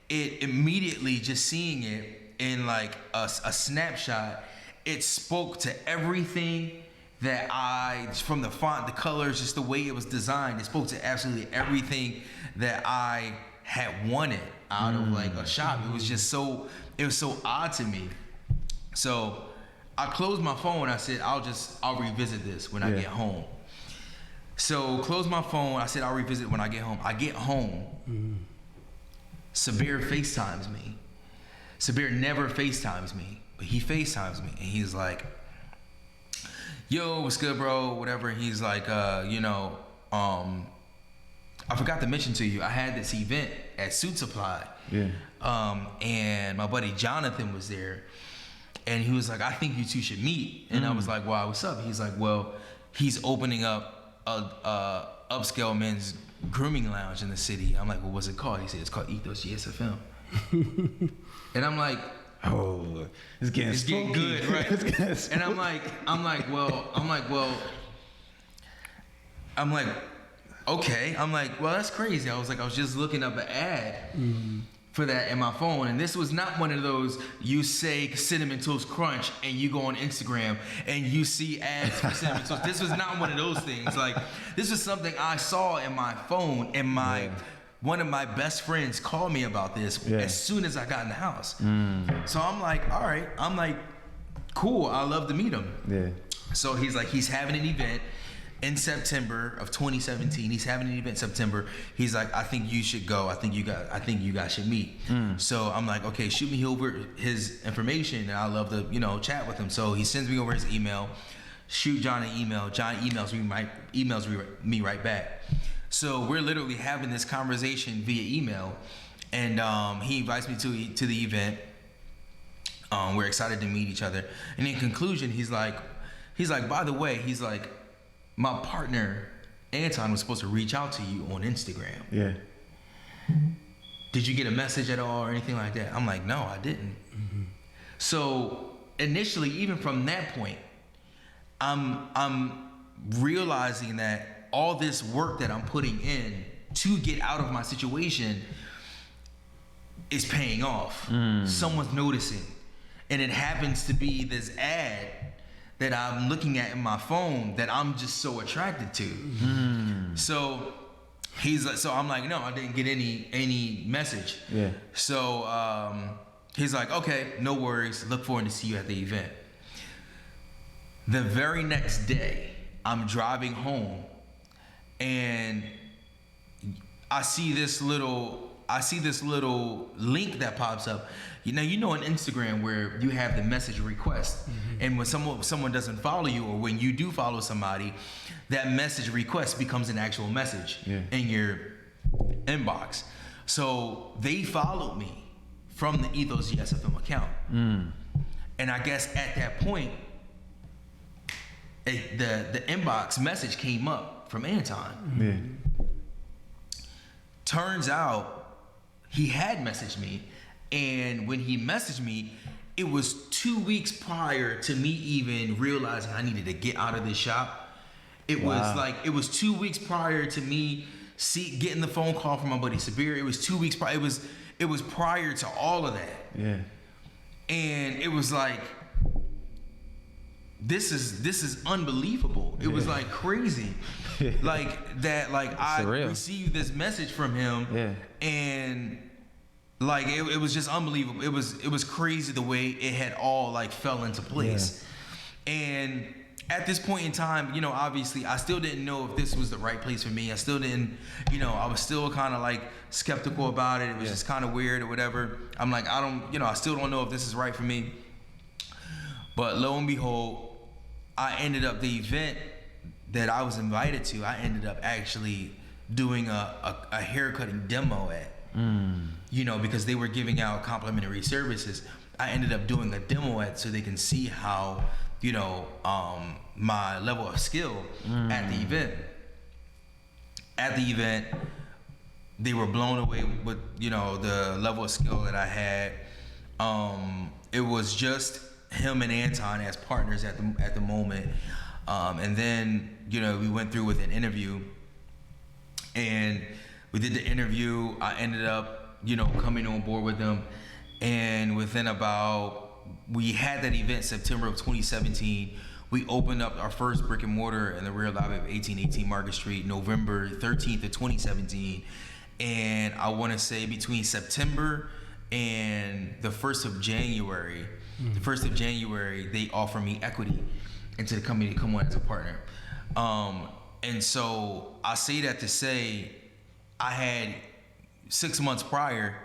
it immediately, just seeing it in like a snapshot, it spoke to everything that from the font, the colors, just the way it was designed, it spoke to absolutely everything that I had wanted out of like a shop. It was so odd to me. So I closed my phone. I said, I'll revisit this when I get home. So close my phone. I said, I'll revisit when I get home. I get home. Sabir FaceTimes me. Sabir never FaceTimes me, but he FaceTimes me, and he's like, yo, what's good, bro? Whatever. And he's like, I forgot to mention to you, I had this event at Suit Supply. Yeah. And my buddy Jonathan was there, and he was like, I think you two should meet. And I was like, wow, what's up? He's like, well, he's opening up a upscale men's grooming lounge in the city. I'm like, well, what's it called? He said, it's called Ethos GSFM. And I'm like, oh, it's getting good, right? And I'm like, okay. I'm like, well, that's crazy. I was just looking up an ad for that in my phone, and this was not one of those, you say Cinnamon Toast Crunch and you go on Instagram and you see ads for Cinnamon Toast. This was not one of those things. Like, this was something I saw in my phone, and one of my best friends called me about this as soon as I got in the house. So I'm like, all right. I'm like, cool. I'd love to meet him. Yeah. So he's like, he's having an event in September of 2017. He's having an event in September. He's like, I think you should go. I think you guys should meet. So I'm like, okay, shoot me over his information, and I'd love to, chat with him. So he sends me over his email. Shoot John an email. John emails me right back. So we're literally having this conversation via email, and he invites me to the event. We're excited to meet each other, and in conclusion, he's like, by the way, he's like, my partner Anton was supposed to reach out to you on Instagram. Yeah. Did you get a message at all or anything like that? I'm like, no, I didn't. So initially, even from that point, I'm realizing that all this work that I'm putting in to get out of my situation is paying off. Someone's noticing. And it happens to be this ad that I'm looking at in my phone that I'm just so attracted to. So he's like, so I'm like, no, I didn't get any message. Yeah. So he's like, okay, no worries. Look forward to see you at the event. The very next day, I'm driving home, and I see this little link that pops up. You know on Instagram where you have the message request, and when someone doesn't follow you, or when you do follow somebody, that message request becomes an actual message in your inbox. So they followed me from the Ethos GSFM account, and I guess at that point, the inbox message came up from Anton. Turns out he had messaged me, and when he messaged me, it was 2 weeks prior to me even realizing I needed to get out of this shop. It was 2 weeks prior to me getting the phone call from my buddy Sabir. It was 2 weeks prior. It was prior to all of that. Yeah. And it was like, this is unbelievable. It was like crazy. Like that, like I received this message from him, and like it was just unbelievable. It was crazy the way it had all like fell into place. And at this point in time, you know, obviously I still didn't know if this was the right place for me. I still didn't, you know, I was still kind of like skeptical about it. It was just kind of weird or whatever. I'm like, I still don't know if this is right for me. But lo and behold, I ended up, the event that I was invited to, I ended up actually doing a haircutting demo at, you know, because they were giving out complimentary services. I ended up doing a demo at so they can see how, you know, my level of skill at the event. At the event, they were blown away with, you know, the level of skill that I had. It was just him and Anton as partners at the moment, and then, you know, we went through with an interview, and we did the interview. I ended up, you know, coming on board with them, and within we had that event September of 2017. We opened up our first brick and mortar in the rear lobby of 1818 Market Street, November 13th of 2017, and I want to say between September and the 1st of January. The 1st of January, they offered me equity into the company to come on as a partner. And so I say that to say, I had 6 months prior,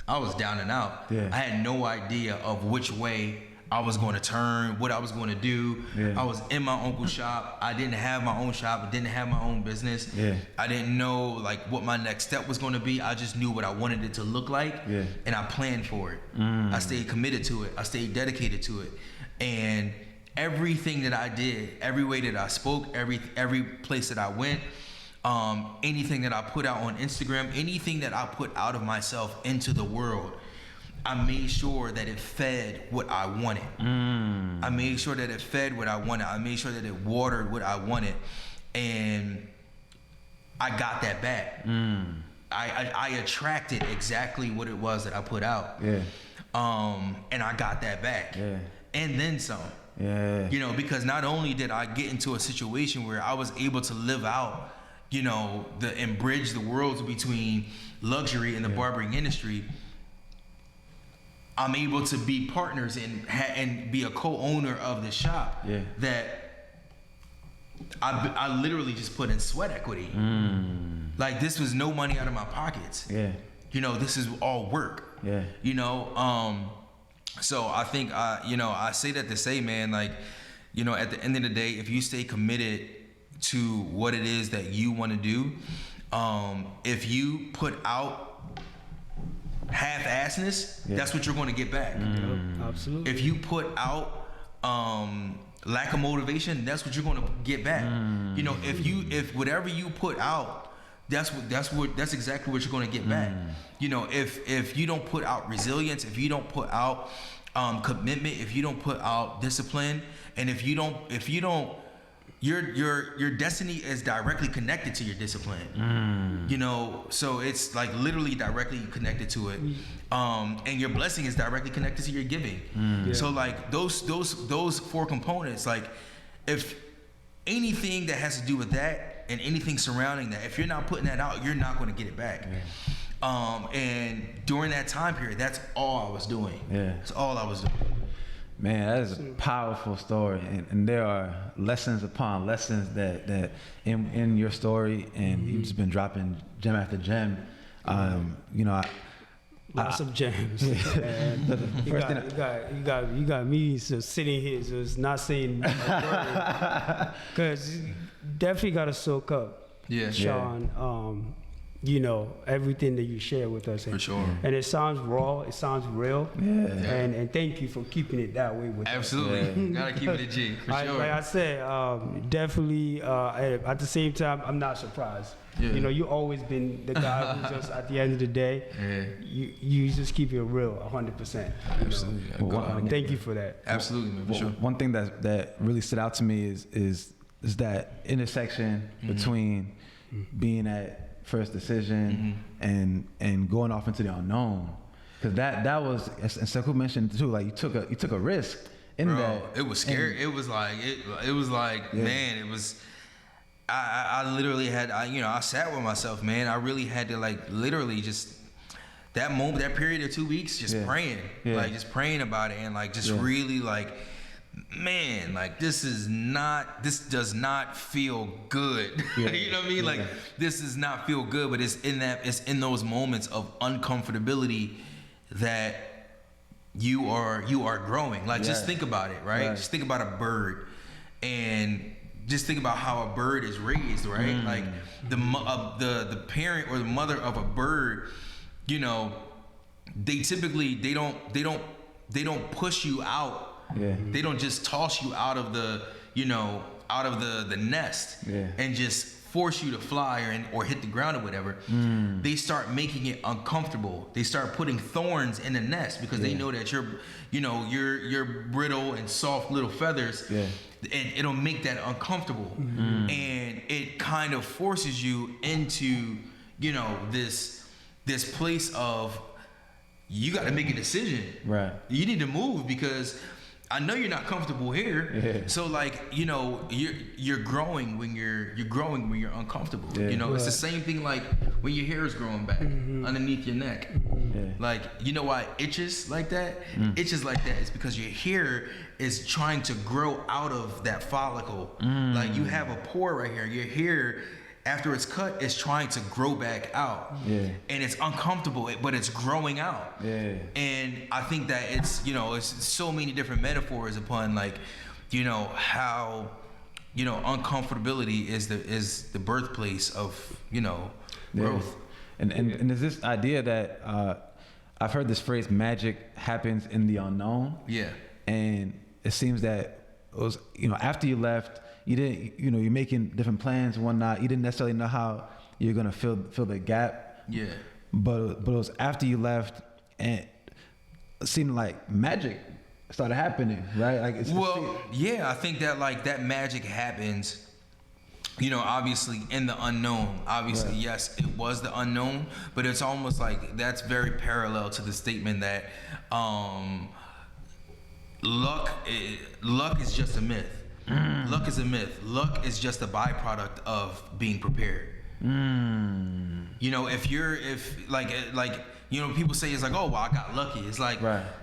I was down and out. Yeah. I had no idea of which way I was going to turn, what I was going to do. Yeah. I was in my uncle's shop. I didn't have my own shop. I didn't have my own business. Yeah. I didn't know like what my next step was going to be. I just knew what I wanted it to look like, and I planned for it. I stayed committed to it. I stayed dedicated to it. And everything that I did, every way that I spoke, every place that I went, anything that I put out on Instagram, anything that I put out of myself into the world, I made sure that it fed what I wanted. I made sure that it fed what I wanted. I made sure that it watered what I wanted. And I got that back. I attracted exactly what it was that I put out. Yeah. And I got that back. Yeah. And then some. Yeah. You know, because not only did I get into a situation where I was able to live out, you know, and bridge the worlds between luxury and the barbering industry, I'm able to be partners and be a co-owner of the shop that I literally just put in sweat equity. Like, this was no money out of my pockets. Yeah. You know, this is all work. Yeah. You know, so I think, you know, I say that to say, man, like, you know, at the end of the day, if you stay committed to what it is that you want to do, if you put out half-assedness, that's what you're going to get back. Absolutely. If you put out lack of motivation, that's what you're going to get back. You know, if whatever you put out, that's exactly what you're going to get back. You know, if you don't put out resilience, if you don't put out commitment, if you don't put out discipline, and if you don't your destiny is directly connected to your discipline. You know, so it's like literally directly connected to it. And your blessing is directly connected to your giving. So like those four components, like if anything that has to do with that and anything surrounding that, if you're not putting that out, you're not going to get it back. And during that time period, that's all I was doing. That's all I was doing. Man, that is a powerful story, and there are lessons upon lessons that in your story, and you've just been dropping gem after gem. You know, lots of gems. You got me sitting here, so it's not saying a word, because you definitely got to soak up, Sean. You know, everything that you share with us. For sure. And it sounds raw, it sounds real. And thank you for keeping it that way with us. Absolutely. Gotta keep it a G, for sure. Like I said, definitely, at the same time, I'm not surprised. You know, you always been the guy who just, at the end of the day, you just keep it real, 100%. Absolutely. Thank you for that. Absolutely, man, for sure. One thing that really stood out to me is that intersection between, being at First Decision and going off into the unknown, because that was, and Sekou mentioned too, like you took a risk in that. It was scary. It was like man, it was. I literally had I sat with myself, man. I really had to like literally just that moment, that period of 2 weeks, just praying, like just praying about it, and like just really like, man, like this does not feel good. You know what I mean? Like this does not feel good, but it's in those moments of uncomfortability that you are growing. Like just think about it, right? Just think about a bird, and just think about how a bird is raised, right? Like the parent or the mother of a bird, you know, they typically they don't push you out. They don't just toss you out of the nest and just force you to fly or hit the ground or whatever. They start making it uncomfortable. They start putting thorns in the nest because they know that you're brittle and soft little feathers. And it'll make that uncomfortable. And it kind of forces you into, this place of, you got to make a decision. Right. You need to move because I know you're not comfortable here. So like, you're growing when you're uncomfortable. It's the same thing like when your hair is growing back underneath your neck. Like, you know why it itches like that? Itches like that is because your hair is trying to grow out of that follicle. Like you have a pore right here. Your hair, after it's cut, is trying to grow back out. And it's uncomfortable, but it's growing out. And I think that it's so many different metaphors upon like, how, uncomfortability is the birthplace of, growth. And there's this idea that I've heard this phrase, magic happens in the unknown. And it seems that it was, after you left, you didn't, you're making different plans and whatnot. You didn't necessarily know how you're gonna fill the gap. But it was after you left, and it seemed like magic started happening, right? Like I think that like that magic happens, obviously in the unknown. Obviously, yes, it was the unknown, but it's almost like that's very parallel to the statement that luck is just a myth. Luck is a myth. Luck is just a byproduct of being prepared. If people say it's like, oh, well, I got lucky. It's like,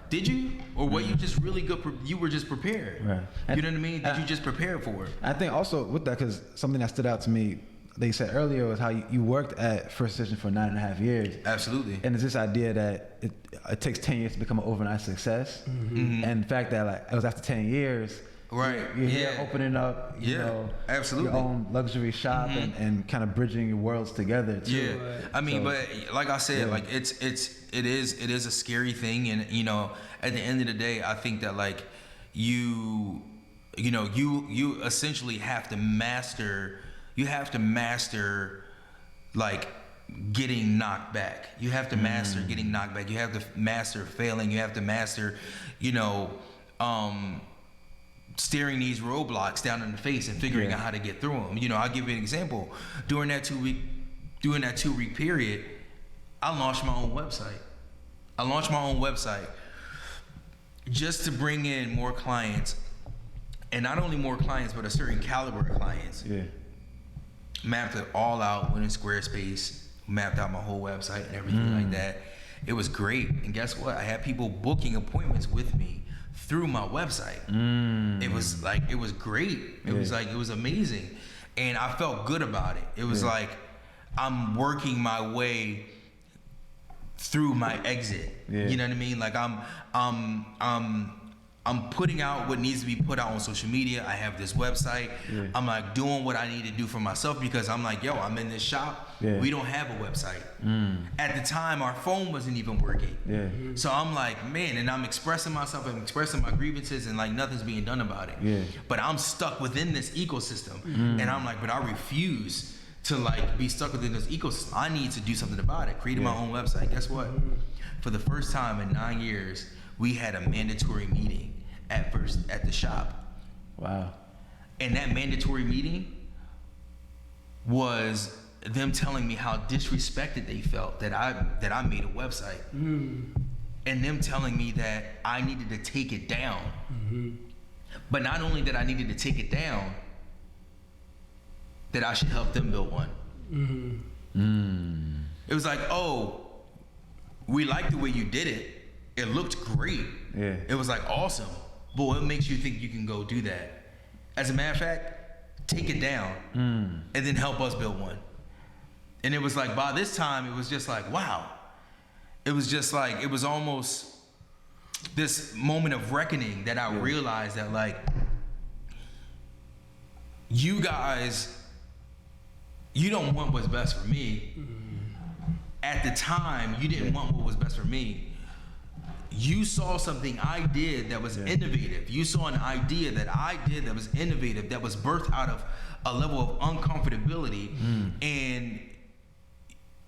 did you? Or were you just really good? You were just prepared. You know what I mean? Did you just prepare for it? I think also with that, because something that stood out to me, they said earlier, was how you worked at First Decision for 9.5 years. Absolutely. And it's this idea that it takes 10 years to become an overnight success. And the fact that like it was after 10 years, you're here opening up, absolutely, your own luxury shop and kind of bridging your worlds together too. I mean, but like I said, like it is a scary thing, and at the end of the day, I think that like you essentially have to master. You have to master like getting knocked back. You have to master getting knocked back. You have to master failing. You have to master, staring these roadblocks down in the face and figuring out how to get through them. I'll give you an example. During that 2 week period, I launched my own website just to bring in more clients, and not only more clients, but a certain caliber of clients. Mapped it all out, went in Squarespace, mapped out my whole website and everything like that. It was great. And guess what? I had people booking appointments with me through my website. It was great. It was amazing. And I felt good about it. It was like I'm working my way through my exit. You know what I mean? Like I'm putting out what needs to be put out on social media. I have this website. I'm like doing what I need to do for myself because I'm like, yo, I'm in this shop. We don't have a website. At the time, our phone wasn't even working. So I'm like, man, and I'm expressing myself, I'm expressing my grievances, and like nothing's being done about it. But I'm stuck within this ecosystem. And I'm like, but I refuse to like be stuck within this ecosystem. I need to do something about it. Created my own website. Guess what? For the first time in 9 years, we had a mandatory meeting at the shop. Wow. And that mandatory meeting was them telling me how disrespected they felt that I made a website, and them telling me that I needed to take it down. But not only that I needed to take it down, that I should help them build one. It was like, oh, we like the way you did it. It looked great. Yeah. It was like awesome. But what makes you think you can go do that? As a matter of fact, take it down and then help us build one. And it was like, by this time, it was just like, wow. It was just like, it was almost this moment of reckoning that I realized that, like, you guys, you don't want what's best for me. At the time, you didn't want what was best for me. You saw something I did that was innovative. You saw an idea that I did that was innovative, that was birthed out of a level of uncomfortability. And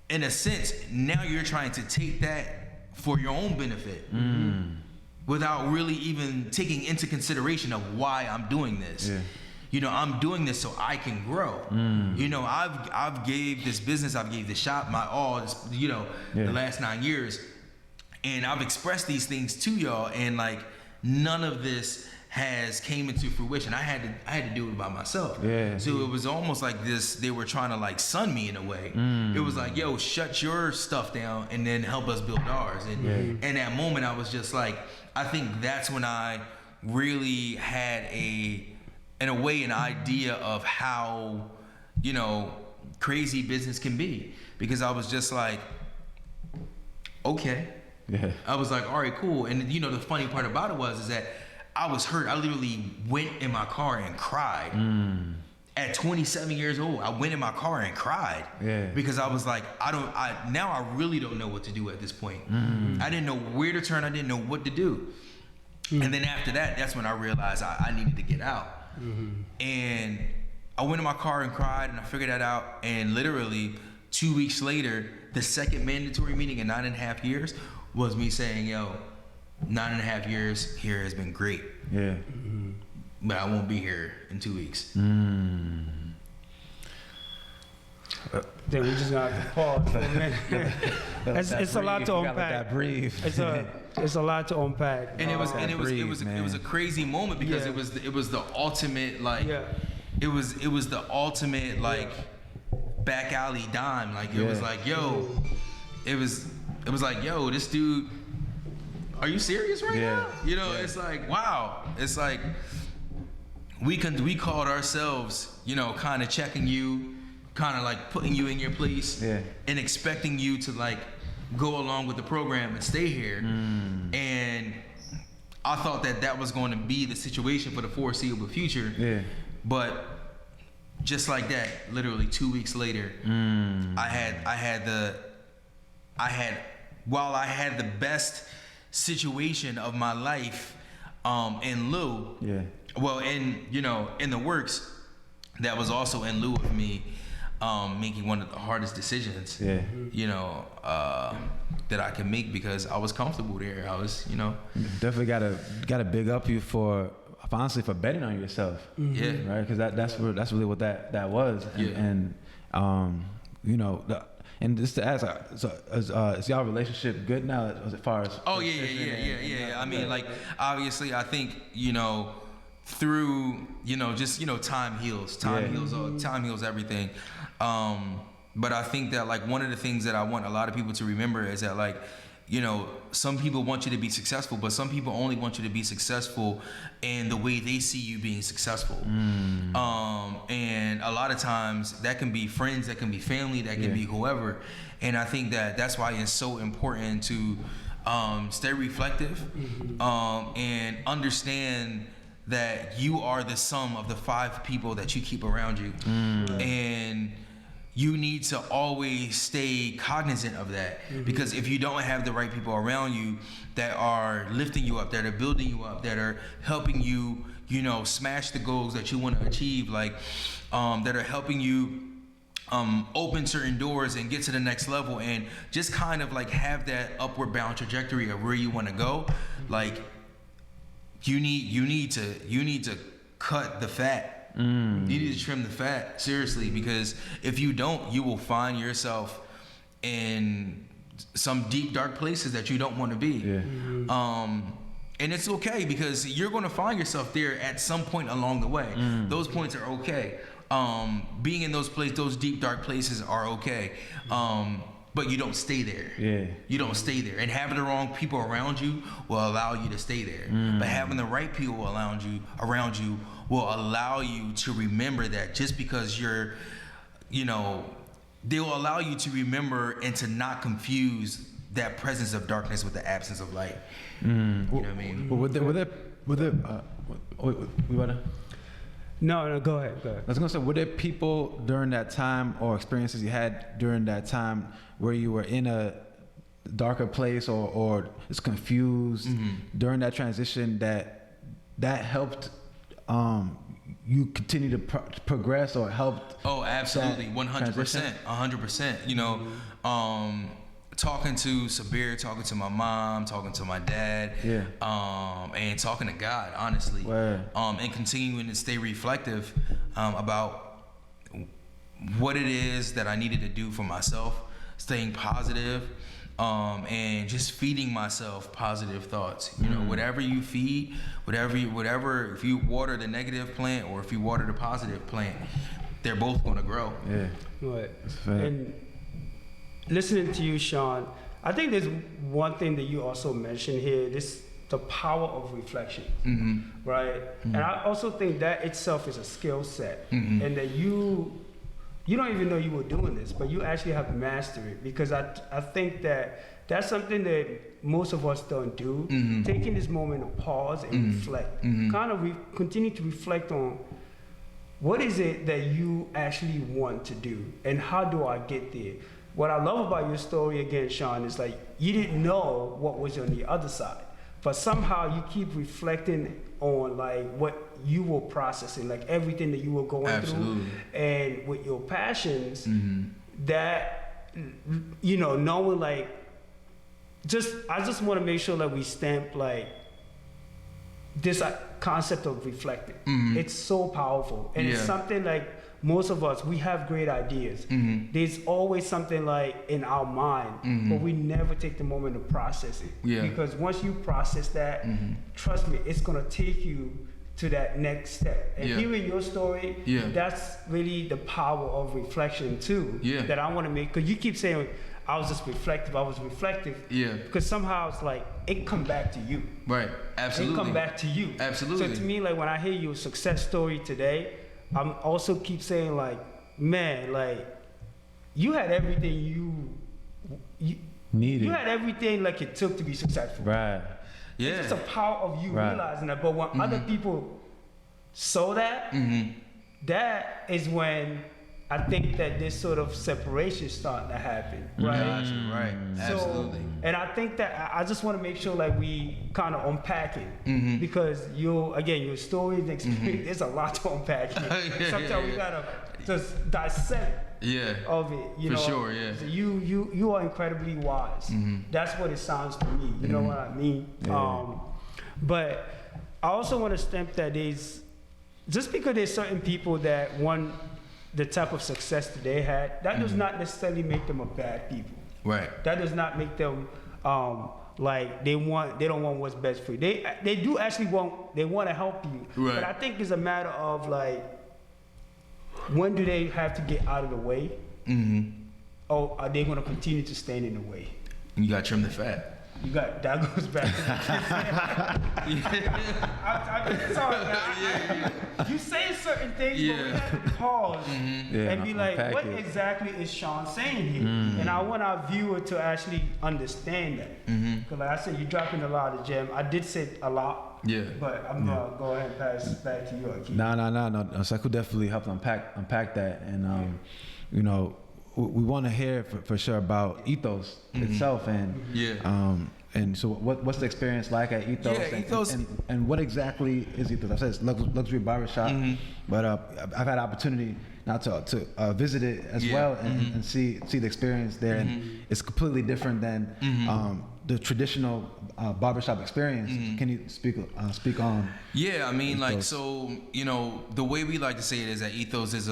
in a sense, now you're trying to take that for your own benefit without really even taking into consideration of why I'm doing this. You know, I'm doing this so I can grow. You know, I've gave this business, I've gave the shop my all, the last 9 years. And I've expressed these things to y'all, and like none of this has came into fruition. I had to do it by myself. So it was almost like this, they were trying to like sun me in a way. It was like, yo, shut your stuff down and then help us build ours. And in that moment I was just like, I think that's when I really had in a way, an idea of how, you know, crazy business can be. Because I was just like, okay. I was like, all right, cool. And you know, the funny part about it is that I was hurt. I literally went in my car and cried. At 27 years old, I went in my car and cried. Because I was like, now I really don't know what to do at this point. I didn't know where to turn. I didn't know what to do. And then after that, that's when I realized I needed to get out. And I went in my car and cried, and I figured that out. And literally 2 weeks later, the second mandatory meeting in 9.5 years was me saying, yo, 9.5 years here has been great. But I won't be here in 2 weeks. Then we just got to pause for a minute. It's a lot to unpack. It's a lot to unpack. And it was a crazy moment because it was the ultimate like it was the ultimate like back alley dime. Like it was like, yo, it was like, yo, this dude, are you serious right now? You know, it's like, wow. It's like we called ourselves, you know, kind of checking you, kind of like putting you in your place and expecting you to like go along with the program and stay here. And I thought that was going to be the situation for the foreseeable future. But just like that, literally 2 weeks later, while I had the best situation of my life in lieu, well, in the works, that was also in lieu of me making one of the hardest decisions, you know, that I can make because I was comfortable there. I was, you know. Definitely gotta big up you for, honestly, for betting on yourself. Right? Because that's really what that was. And you know, and just to ask, is y'all relationship good now as far as? Oh yeah. I mean, like, obviously, I think, you know, through, you know, just, you know, time heals everything. But I think that, like, one of the things that I want a lot of people to remember is that, like, you know, some people want you to be successful, but some people only want you to be successful in the way they see you being successful. And a lot of times that can be friends, that can be family, that can be whoever. And I think that that's why it's so important to stay reflective and understand that you are the sum of the 5 people that you keep around you. And you need to always stay cognizant of that, because if you don't have the right people around you that are lifting you up, that are building you up, that are helping you, you know, smash the goals that you want to achieve, like that are helping you open certain doors and get to the next level, and just kind of like have that upward bound trajectory of where you want to go, like you need to cut the fat You need to trim the fat, seriously, because if you don't, you will find yourself in some deep, dark places that you don't want to be. And it's okay, because you're going to find yourself there at some point along the way. Those points are okay. Being in those deep, dark places are okay. But you don't stay there. You don't stay there. And having the wrong people around you will allow you to stay there. But having the right people around you will allow you to remember that, just because you're, they will allow you to remember and to not confuse that presence of darkness with the absence of light. You know what I mean? No, go ahead. I was gonna say, were there people during that time, or experiences you had during that time, where you were in a darker place or just confused during that transition that helped you continue to progress, or helped? Oh, absolutely, 100%, 100%. Talking to Sabir, talking to my mom, talking to my dad, and talking to God, honestly, and continuing to stay reflective about what it is that I needed to do for myself, staying positive, and just feeding myself positive thoughts. Whatever you feed, whatever, if you water the negative plant or if you water the positive plant, they're both going to grow. Right. And listening to you, Sean, I think there's one thing that you also mentioned here, the power of reflection, right? And I also think that itself is a skill set, and that you don't even know you were doing this, but you actually have mastered it, because I think that's something that most of us don't do, taking this moment to pause and reflect, kind of continue to reflect on what is it that you actually want to do, and how do I get there? What I love about your story, again, Sean, is like you didn't know what was on the other side, but somehow you keep reflecting on like what you were processing, like everything that you were going through, and with your passions, that knowing like I just want to make sure that we stamp like this concept of reflecting. It's so powerful, and it's something like, most of us, we have great ideas. There's always something like in our mind, but we never take the moment to process it. Because once you process that, trust me, it's gonna take you to that next step. And hearing your story, that's really the power of reflection too, that I wanna make. Cause you keep saying, I was reflective. Because somehow it's like, it come back to you. Right, absolutely. It come back to you. Absolutely. So to me, like when I hear your success story today, I'm also keep saying like, man, like you had everything you needed. You had everything like it took to be successful. Right. Yeah. It's just a power of you realizing that. But when other people saw that, that is when I think that this sort of separation is starting to happen. Right. Gotcha, right. So, absolutely. And I think that I just want to make sure like we kind of unpack it, because your story and experience, there's a lot to unpack here. Sometimes we gotta just dissect of it. For sure, yeah. So you are incredibly wise. That's what it sounds to me. You know what I mean? But I also want to stamp that just because there's certain people that want the type of success that they had, that does not necessarily make them a bad people. Right. That does not make them like they don't want what's best for you. They do actually want to help you. Right. But I think it's a matter of like, when do they have to get out of the way? Or are they going to continue to stand in the way? You got to trim the fat. That goes back to you say certain things, but we have to pause and be like, what exactly is Sean saying here? And I want our viewer to actually understand that. Because like I said, you're dropping a lot of gems. I did say a lot. But I'm going to go ahead and pass it back to you, Akeem. No. So I could definitely help unpack that. And, we want to hear for sure about Ethos itself, and And so what's the experience like at Ethos? Yeah, Ethos. And what exactly is Ethos? I said it's Luxury Barbershop, but I've had opportunity now to visit it as well and see the experience there. And it's completely different than the traditional barbershop experience. Can you speak on? Yeah, I mean, Ethos? like, so, you know, the way we like to say it is that Ethos is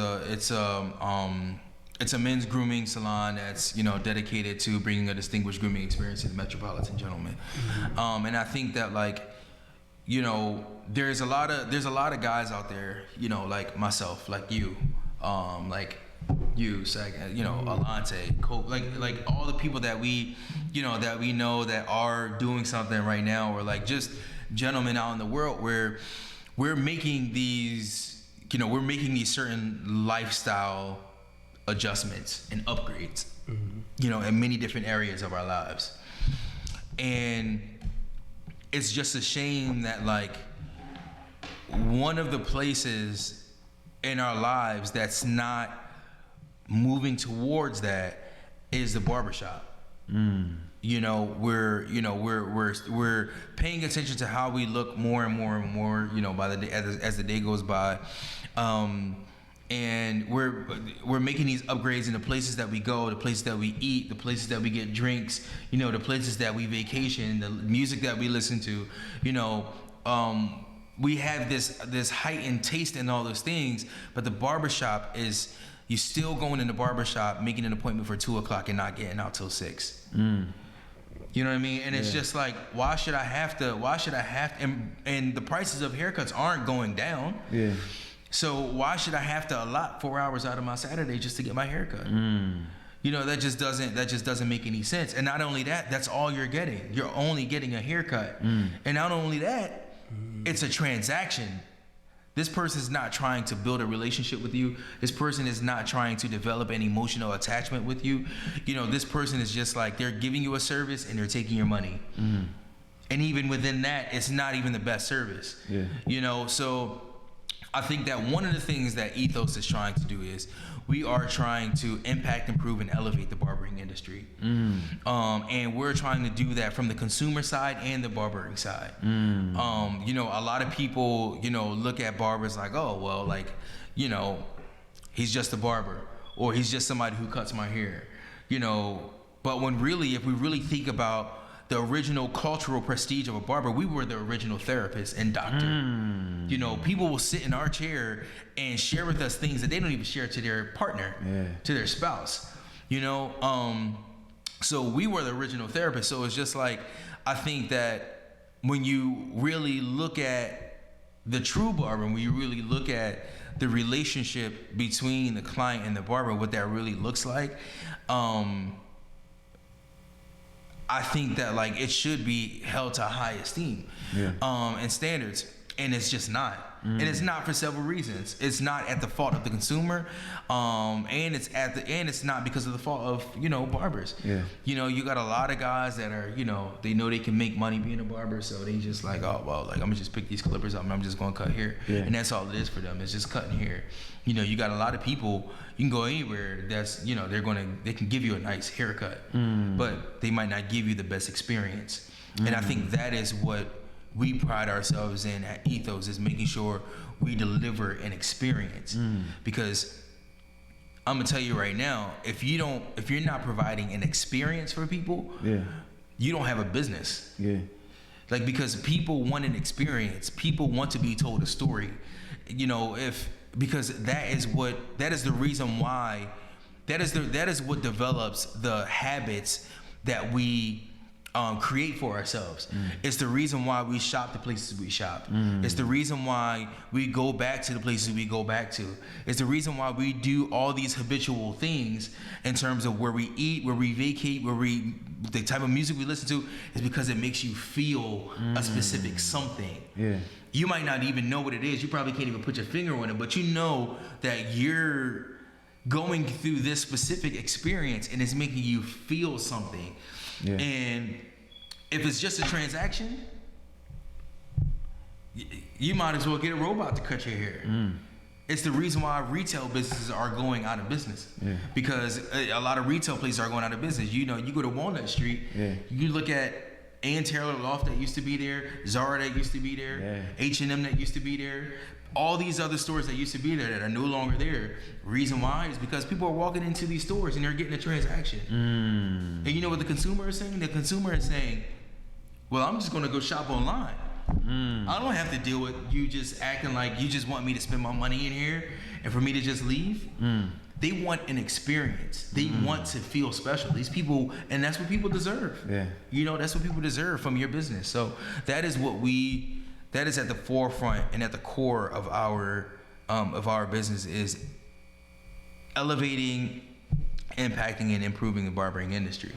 it's a men's grooming salon that's, you know, dedicated to bringing a distinguished grooming experience to the metropolitan gentleman. And I think that, like, you know, there's a lot of guys out there, you know, like myself, like you, Sag, you know, Alante, Cope, like all the people that we know that are doing something right now, or like just gentlemen out in the world where we're making these certain lifestyle adjustments and upgrades, you know, in many different areas of our lives. And it's just a shame that, like, one of the places in our lives that's not moving towards that is the barbershop. You know, we're paying attention to how we look more and more and more, you know, by the day as the day goes by. And we're making these upgrades in the places that we go, the places that we eat, the places that we get drinks, you know, the places that we vacation, the music that we listen to, you know. We have this heightened taste in all those things, but the barbershop is, you're still going in the barbershop, making an appointment for 2:00 and not getting out till 6. You know what I mean? And it's just like, why should I have to, and the prices of haircuts aren't going down. Yeah. So why should I have to allot 4 hours out of my Saturday just to get my haircut? You know, that just doesn't make any sense. And not only that, that's all you're getting. You're only getting a haircut. And not only that, it's a transaction. This person is not trying to build a relationship with you. This person is not trying to develop an emotional attachment with you. You know, this person is just like, they're giving you a service and they're taking your money. And even within that, it's not even the best service. Yeah. You know, so I think that one of the things that Ethos is trying to do is we are trying to impact, improve, and elevate the barbering industry. And we're trying to do that from the consumer side and the barbering side. You know, a lot of people, you know, look at barbers like, oh, well, like, you know, he's just a barber, or he's just somebody who cuts my hair, you know. But when really, if we really think about the original cultural prestige of a barber, we were the original therapist and doctor. You know, people will sit in our chair and share with us things that they don't even share to their partner, to their spouse. You know, so we were the original therapist. So it's just like, I think that when you really look at the true barber, when you really look at the relationship between the client and the barber, what that really looks like, I think that, like, it should be held to high esteem and standards, and it's just not. And it's not for several reasons. It's not at the fault of the consumer, and it's not because of the fault of, you know, barbers. You know, you got a lot of guys that are, you know they can make money being a barber, so they just like, oh, well, like, I'm gonna just pick these clippers up and I'm just gonna cut hair, and that's all it is for them. It's just cutting hair. You know, you got a lot of people, you can go anywhere that's, you know, they can give you a nice haircut, but they might not give you the best experience. And I think that is what we pride ourselves in at Ethos, is making sure we deliver an experience. Because I'm gonna tell you right now, if you're not providing an experience for people, you don't have a business. Like, because people want an experience, people want to be told a story. You know, because that is the reason why, that is what develops the habits that we create for ourselves. It's the reason why we shop the places we shop. It's the reason why we go back to the places we go back to. It's the reason why we do all these habitual things in terms of where we eat, where we vacate, the type of music we listen to, is because it makes you feel a specific something. You might not even know what it is. You probably can't even put your finger on it, but you know that you're going through this specific experience and it's making you feel something. And if it's just a transaction, you might as well get a robot to cut your hair. It's the reason why retail businesses are going out of business. Because a lot of retail places are going out of business. You know, you go to Walnut Street, you look at Ann Taylor Loft that used to be there, Zara that used to be there, H&M that used to be there, all these other stores that used to be there that are no longer there. Reason why is because people are walking into these stores and they're getting a transaction. And you know what the consumer is saying? The consumer is saying, well, I'm just going to go shop online. I don't have to deal with you just acting like you just want me to spend my money in here and for me to just leave. They want an experience. They want to feel special. These people, and that's what people deserve. Yeah. You know, that's what people deserve from your business. So that is that is at the forefront and at the core of our business, is elevating, impacting, and improving the barbering industry.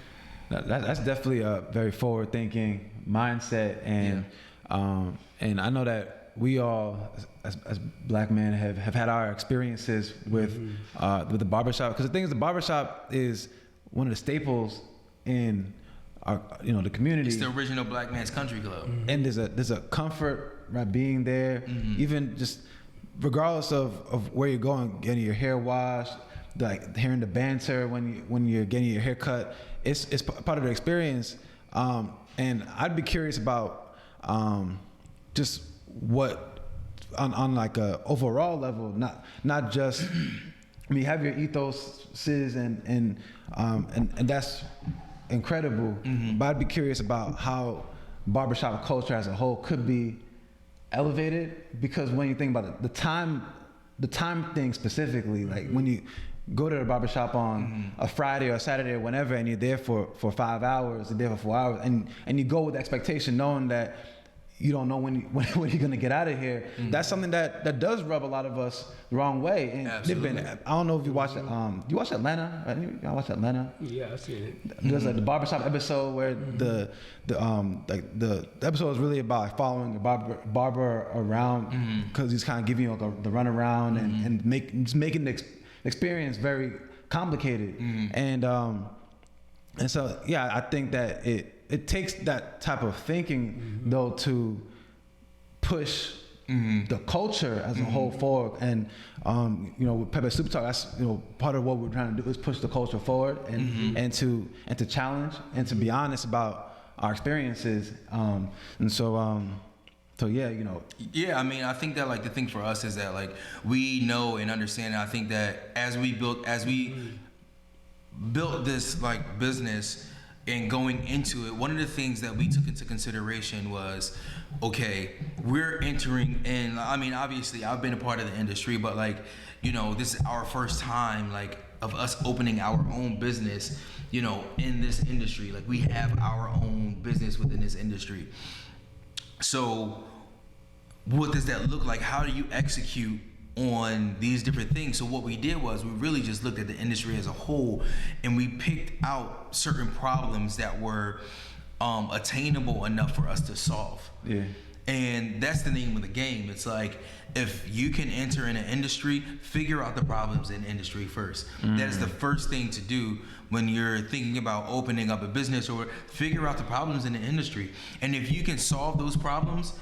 That's definitely a very forward-thinking mindset, and I know that we all, as black men, have had our experiences with the barbershop. Because the thing is, the barbershop is one of the staples in our, the community. It's the original black man's country club. And there's a comfort right being there, even just regardless of where you're going, getting your hair washed, like hearing the banter when you're getting your hair cut. It's part of the experience. And I'd be curious about just what on like a overall level, not just. I mean, you have your ethoses and that's incredible. But I'd be curious about how barbershop culture as a whole could be elevated, because when you think about it, the time thing specifically, like when you go to the barbershop on a Friday or a Saturday or whenever, and you're there for 5 hours, you're there for 4 hours, and you go with the expectation knowing that you don't know when you're gonna get out of here. That's something that does rub a lot of us the wrong way. And Absolutely. I don't know if you watched you watched Atlanta? You watched Atlanta? Yeah, I see it. There's like the barbershop episode where the episode is really about following the barber around, because he's kind of giving you like the run around and making the experience very complicated. And so I think that it takes that type of thinking though to push the culture as a whole forward. And with Pepe Super Talk, that's part of what we're trying to do, is push the culture forward and to challenge and to be honest about our experiences. Yeah, I mean, I think that like the thing for us is that like we know and understand. And I think that as we built this like business and going into it, one of the things that we took into consideration was, okay, we're entering, and I mean, obviously I've been a part of the industry, but like, this is our first time like of us opening our own business, in this industry. Like we have our own business within this industry. So what does that look like? How do you execute on these different things? So what we did was we really just looked at the industry as a whole, and we picked out certain problems that were attainable enough for us to solve. Yeah. And that's the name of the game. It's like, if you can enter in an industry, figure out the problems in the industry first. That is the first thing to do when you're thinking about opening up a business, or figure out the problems in the industry. And if you can solve those problems,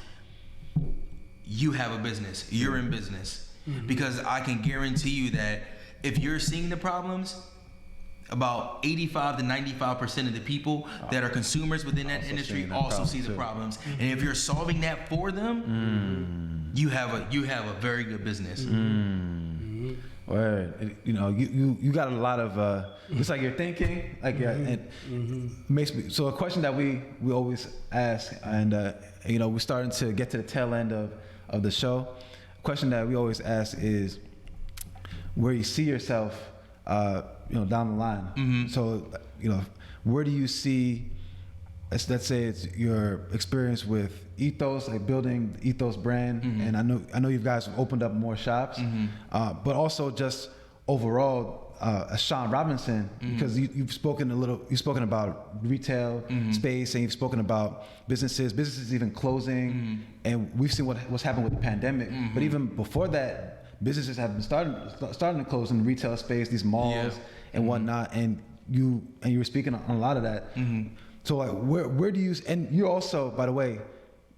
you have a business. You're in business. Because I can guarantee you that if you're seeing the problems, about 85 to 95% of the people that are consumers within that industry also see the problems. And if you're solving that for them, you have a very good business. Word. You got a lot of it's like you're thinking like makes me. So a question that we always ask, and we're starting to get to the tail end of the show. Question that we always ask is where you see yourself down the line. So where do you see, let's say it's your experience with Ethos, like building the Ethos brand, and I know you guys have opened up more shops, but also just overall as Sean Robinson, because you've spoken about retail space, and you've spoken about businesses even closing, and we've seen what's happened with the pandemic. But even before that, businesses have been starting to close in the retail space, these malls and whatnot. And you were speaking on a lot of that. So like, where do you? And you're also, by the way,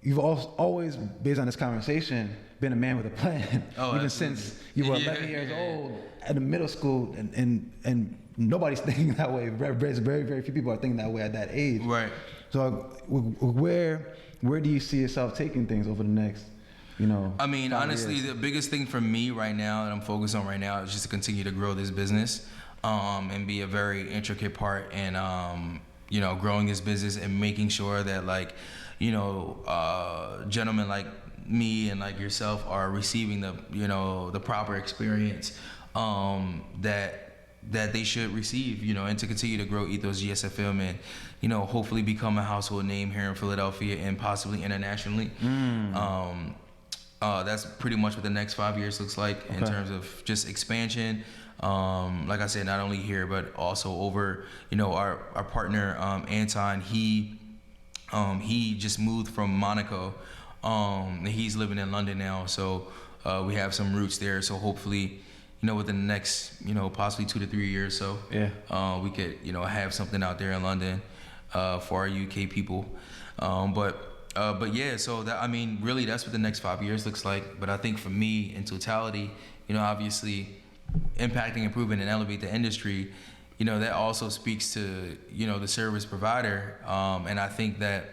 you've always, based on this conversation, been a man with a plan. Even since you were 11 years old at the middle school, and nobody's thinking that way. Very few people are thinking that way at that age. Right. So where do you see yourself taking things over the next, I mean, honestly, years? the biggest thing for me right now that I'm focused on right now is just to continue to grow this business, and be a very intricate part in, growing this business and making sure that gentlemen like me and like yourself are receiving the proper experience, that they should receive, and to continue to grow Ethos GSFM and, hopefully become a household name here in Philadelphia and possibly internationally. That's pretty much what the next 5 years looks like in terms of just expansion. Like I said, not only here, but also over, our partner, Anton, he just moved from Monaco. And he's living in London now. So, we have some roots there. So hopefully, within the next, possibly 2 to 3 years or so, we could, have something out there in London, for our UK people. But yeah, so that, I mean, really that's what the next 5 years looks like. But I think for me in totality, obviously impacting, improving, and elevate the industry, that also speaks to, the service provider. And I think that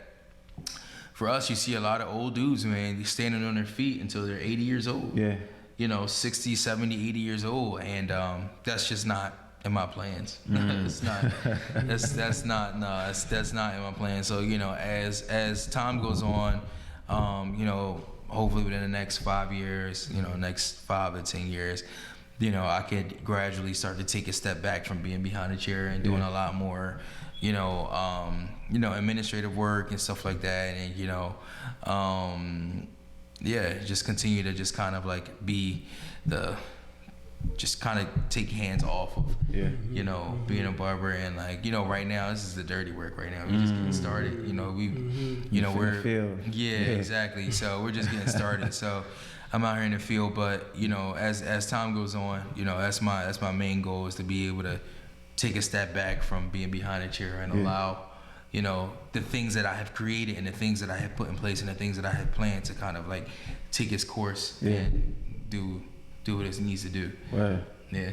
for us, you see a lot of old dudes, man, they're standing on their feet until they're 80 years old. Yeah. 60, 70, 80 years old. And that's just not in my plans. It's not. That's not in my plans. So, as time goes on, hopefully within the next 5 years, next 5 to 10 years, I could gradually start to take a step back from being behind a chair and doing a lot more, administrative work and stuff like that. And, just continue to just kind of like be just kind of take hands off of, being a barber. And right now, this is the dirty work right now. We're just getting started. Exactly. So we're just getting started. So I'm out here in the field, but as time goes on, that's my main goal, is to be able to take a step back from being behind a chair and allow, the things that I have created and the things that I have put in place and the things that I have planned to kind of like take its course and do what it needs to do. Right. Yeah.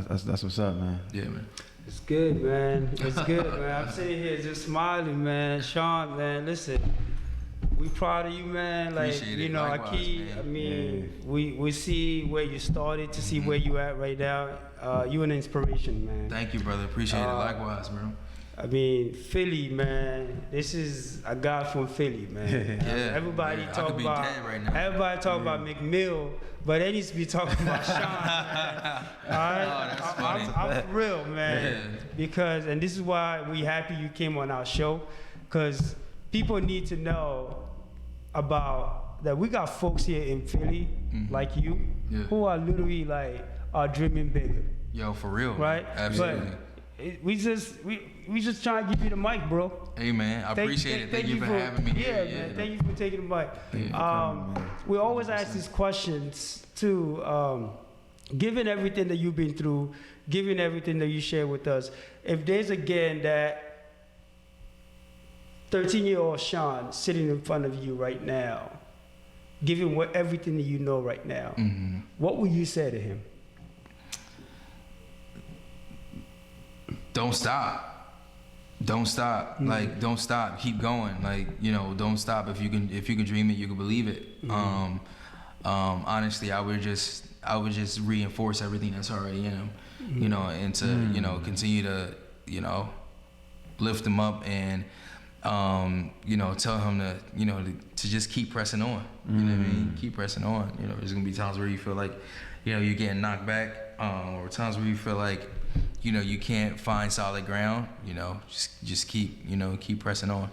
That's what's up, man. Yeah, man. It's good, man. It's good, man. I'm sitting here just smiling, man. Sean, man, listen. We proud of you, man. Like, Appreciate it. Likewise, man. We see where you started to see where you at right now. You an inspiration, man. Thank you, brother. Appreciate it. Likewise, bro. I mean, Philly, man. This is a guy from Philly, man. Everybody talk about right now. Everybody talk about McMill, but they need to be talking about Sean. Man. All right? Oh, that's funny. I'm for real, man. Because, and this is why we happy you came on our show, because people need to know about that. We got folks here in Philly like you who are literally like are dreaming bigger. Yo, for real, right? Man. Absolutely. But we just trying to give you the mic, bro. Hey, man, I appreciate it. Thank you for having me. Yeah, man. Thank you for taking the mic. We always ask these questions too. Given everything that you've been through, given everything that you share with us, if there's again that 13-year-old Sean sitting in front of you right now, given everything that you know right now, what would you say to him? Don't stop. Don't stop. Like, don't stop. Keep going. Like, don't stop. If you can dream it, you can believe it. Honestly, I would just reinforce everything that's already in him, and to, continue to, lift him up and, tell him to just keep pressing on. You know what I mean? Keep pressing on. There's gonna be times where you feel like, you're getting knocked back, or times where you feel like, you can't find solid ground. Just keep pressing on.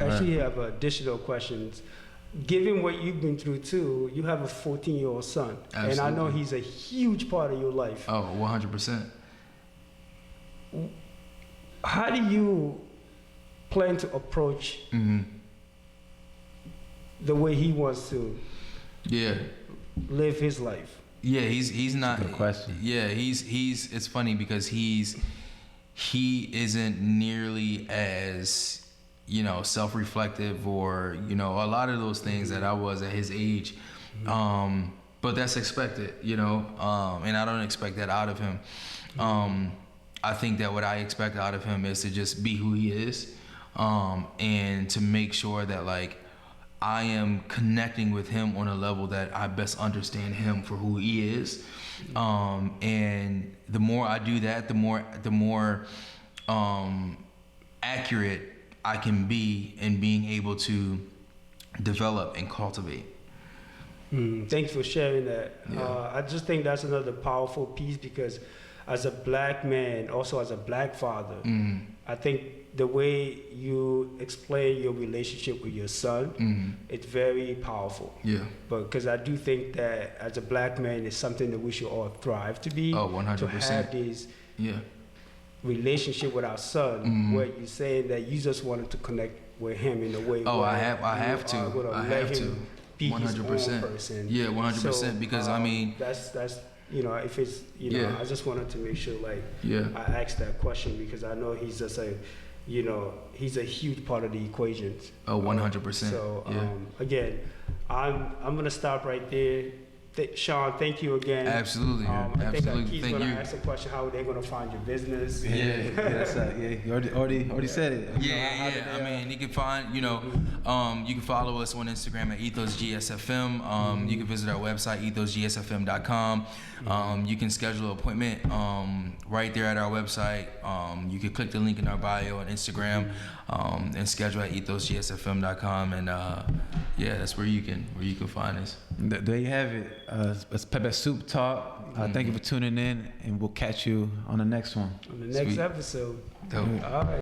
Actually, you have additional questions. Given what you've been through too, you have a 14-year-old son. Absolutely. And I know he's a huge part of your life. Oh, 100%. How do you plan to approach the way he wants to live his life? Yeah, he's not. Good question. Yeah, he's. It's funny because he isn't nearly as self-reflective or a lot of those things that I was at his age. But that's expected, and I don't expect that out of him. I think that what I expect out of him is to just be who he is, and to make sure that like I am connecting with him on a level that I best understand him for who he is. And the more I do that, the more accurate I can be in being able to develop and cultivate. Thanks for sharing that. Yeah. I just think that's another powerful piece, because as a black man, also as a black father, I think the way you explain your relationship with your son, it's very powerful. Yeah. But because I do think that as a black man, it's something that we should all thrive to be. Oh, 100%. To have this Yeah. relationship with our son, where you're saying that you just wanted to connect with him in a way. Oh, where I have to. I have to. Be 100%. his own person. Yeah, 100%. So, because I mean, that's if it's I just wanted to make sure like I asked that question, because I know he's just he's a huge part of the equation. Oh, 100%. So again, I'm gonna stop right there. Sean, thank you again. Absolutely. I think Keith's Thank gonna you. ask a question: how are they gonna find your business? You already said it. I mean, you can find, you can follow us on Instagram at Ethos GSFM. You can visit our website, ethosgsfm.com. You can schedule an appointment right there at our website. You can click the link in our bio on Instagram and schedule at ethosgsfm.com. And that's where you can find us. There you have it. It's Pepe Soup Talk. Thank you for tuning in, and we'll catch you on the next one. On the next episode. Dope. All right.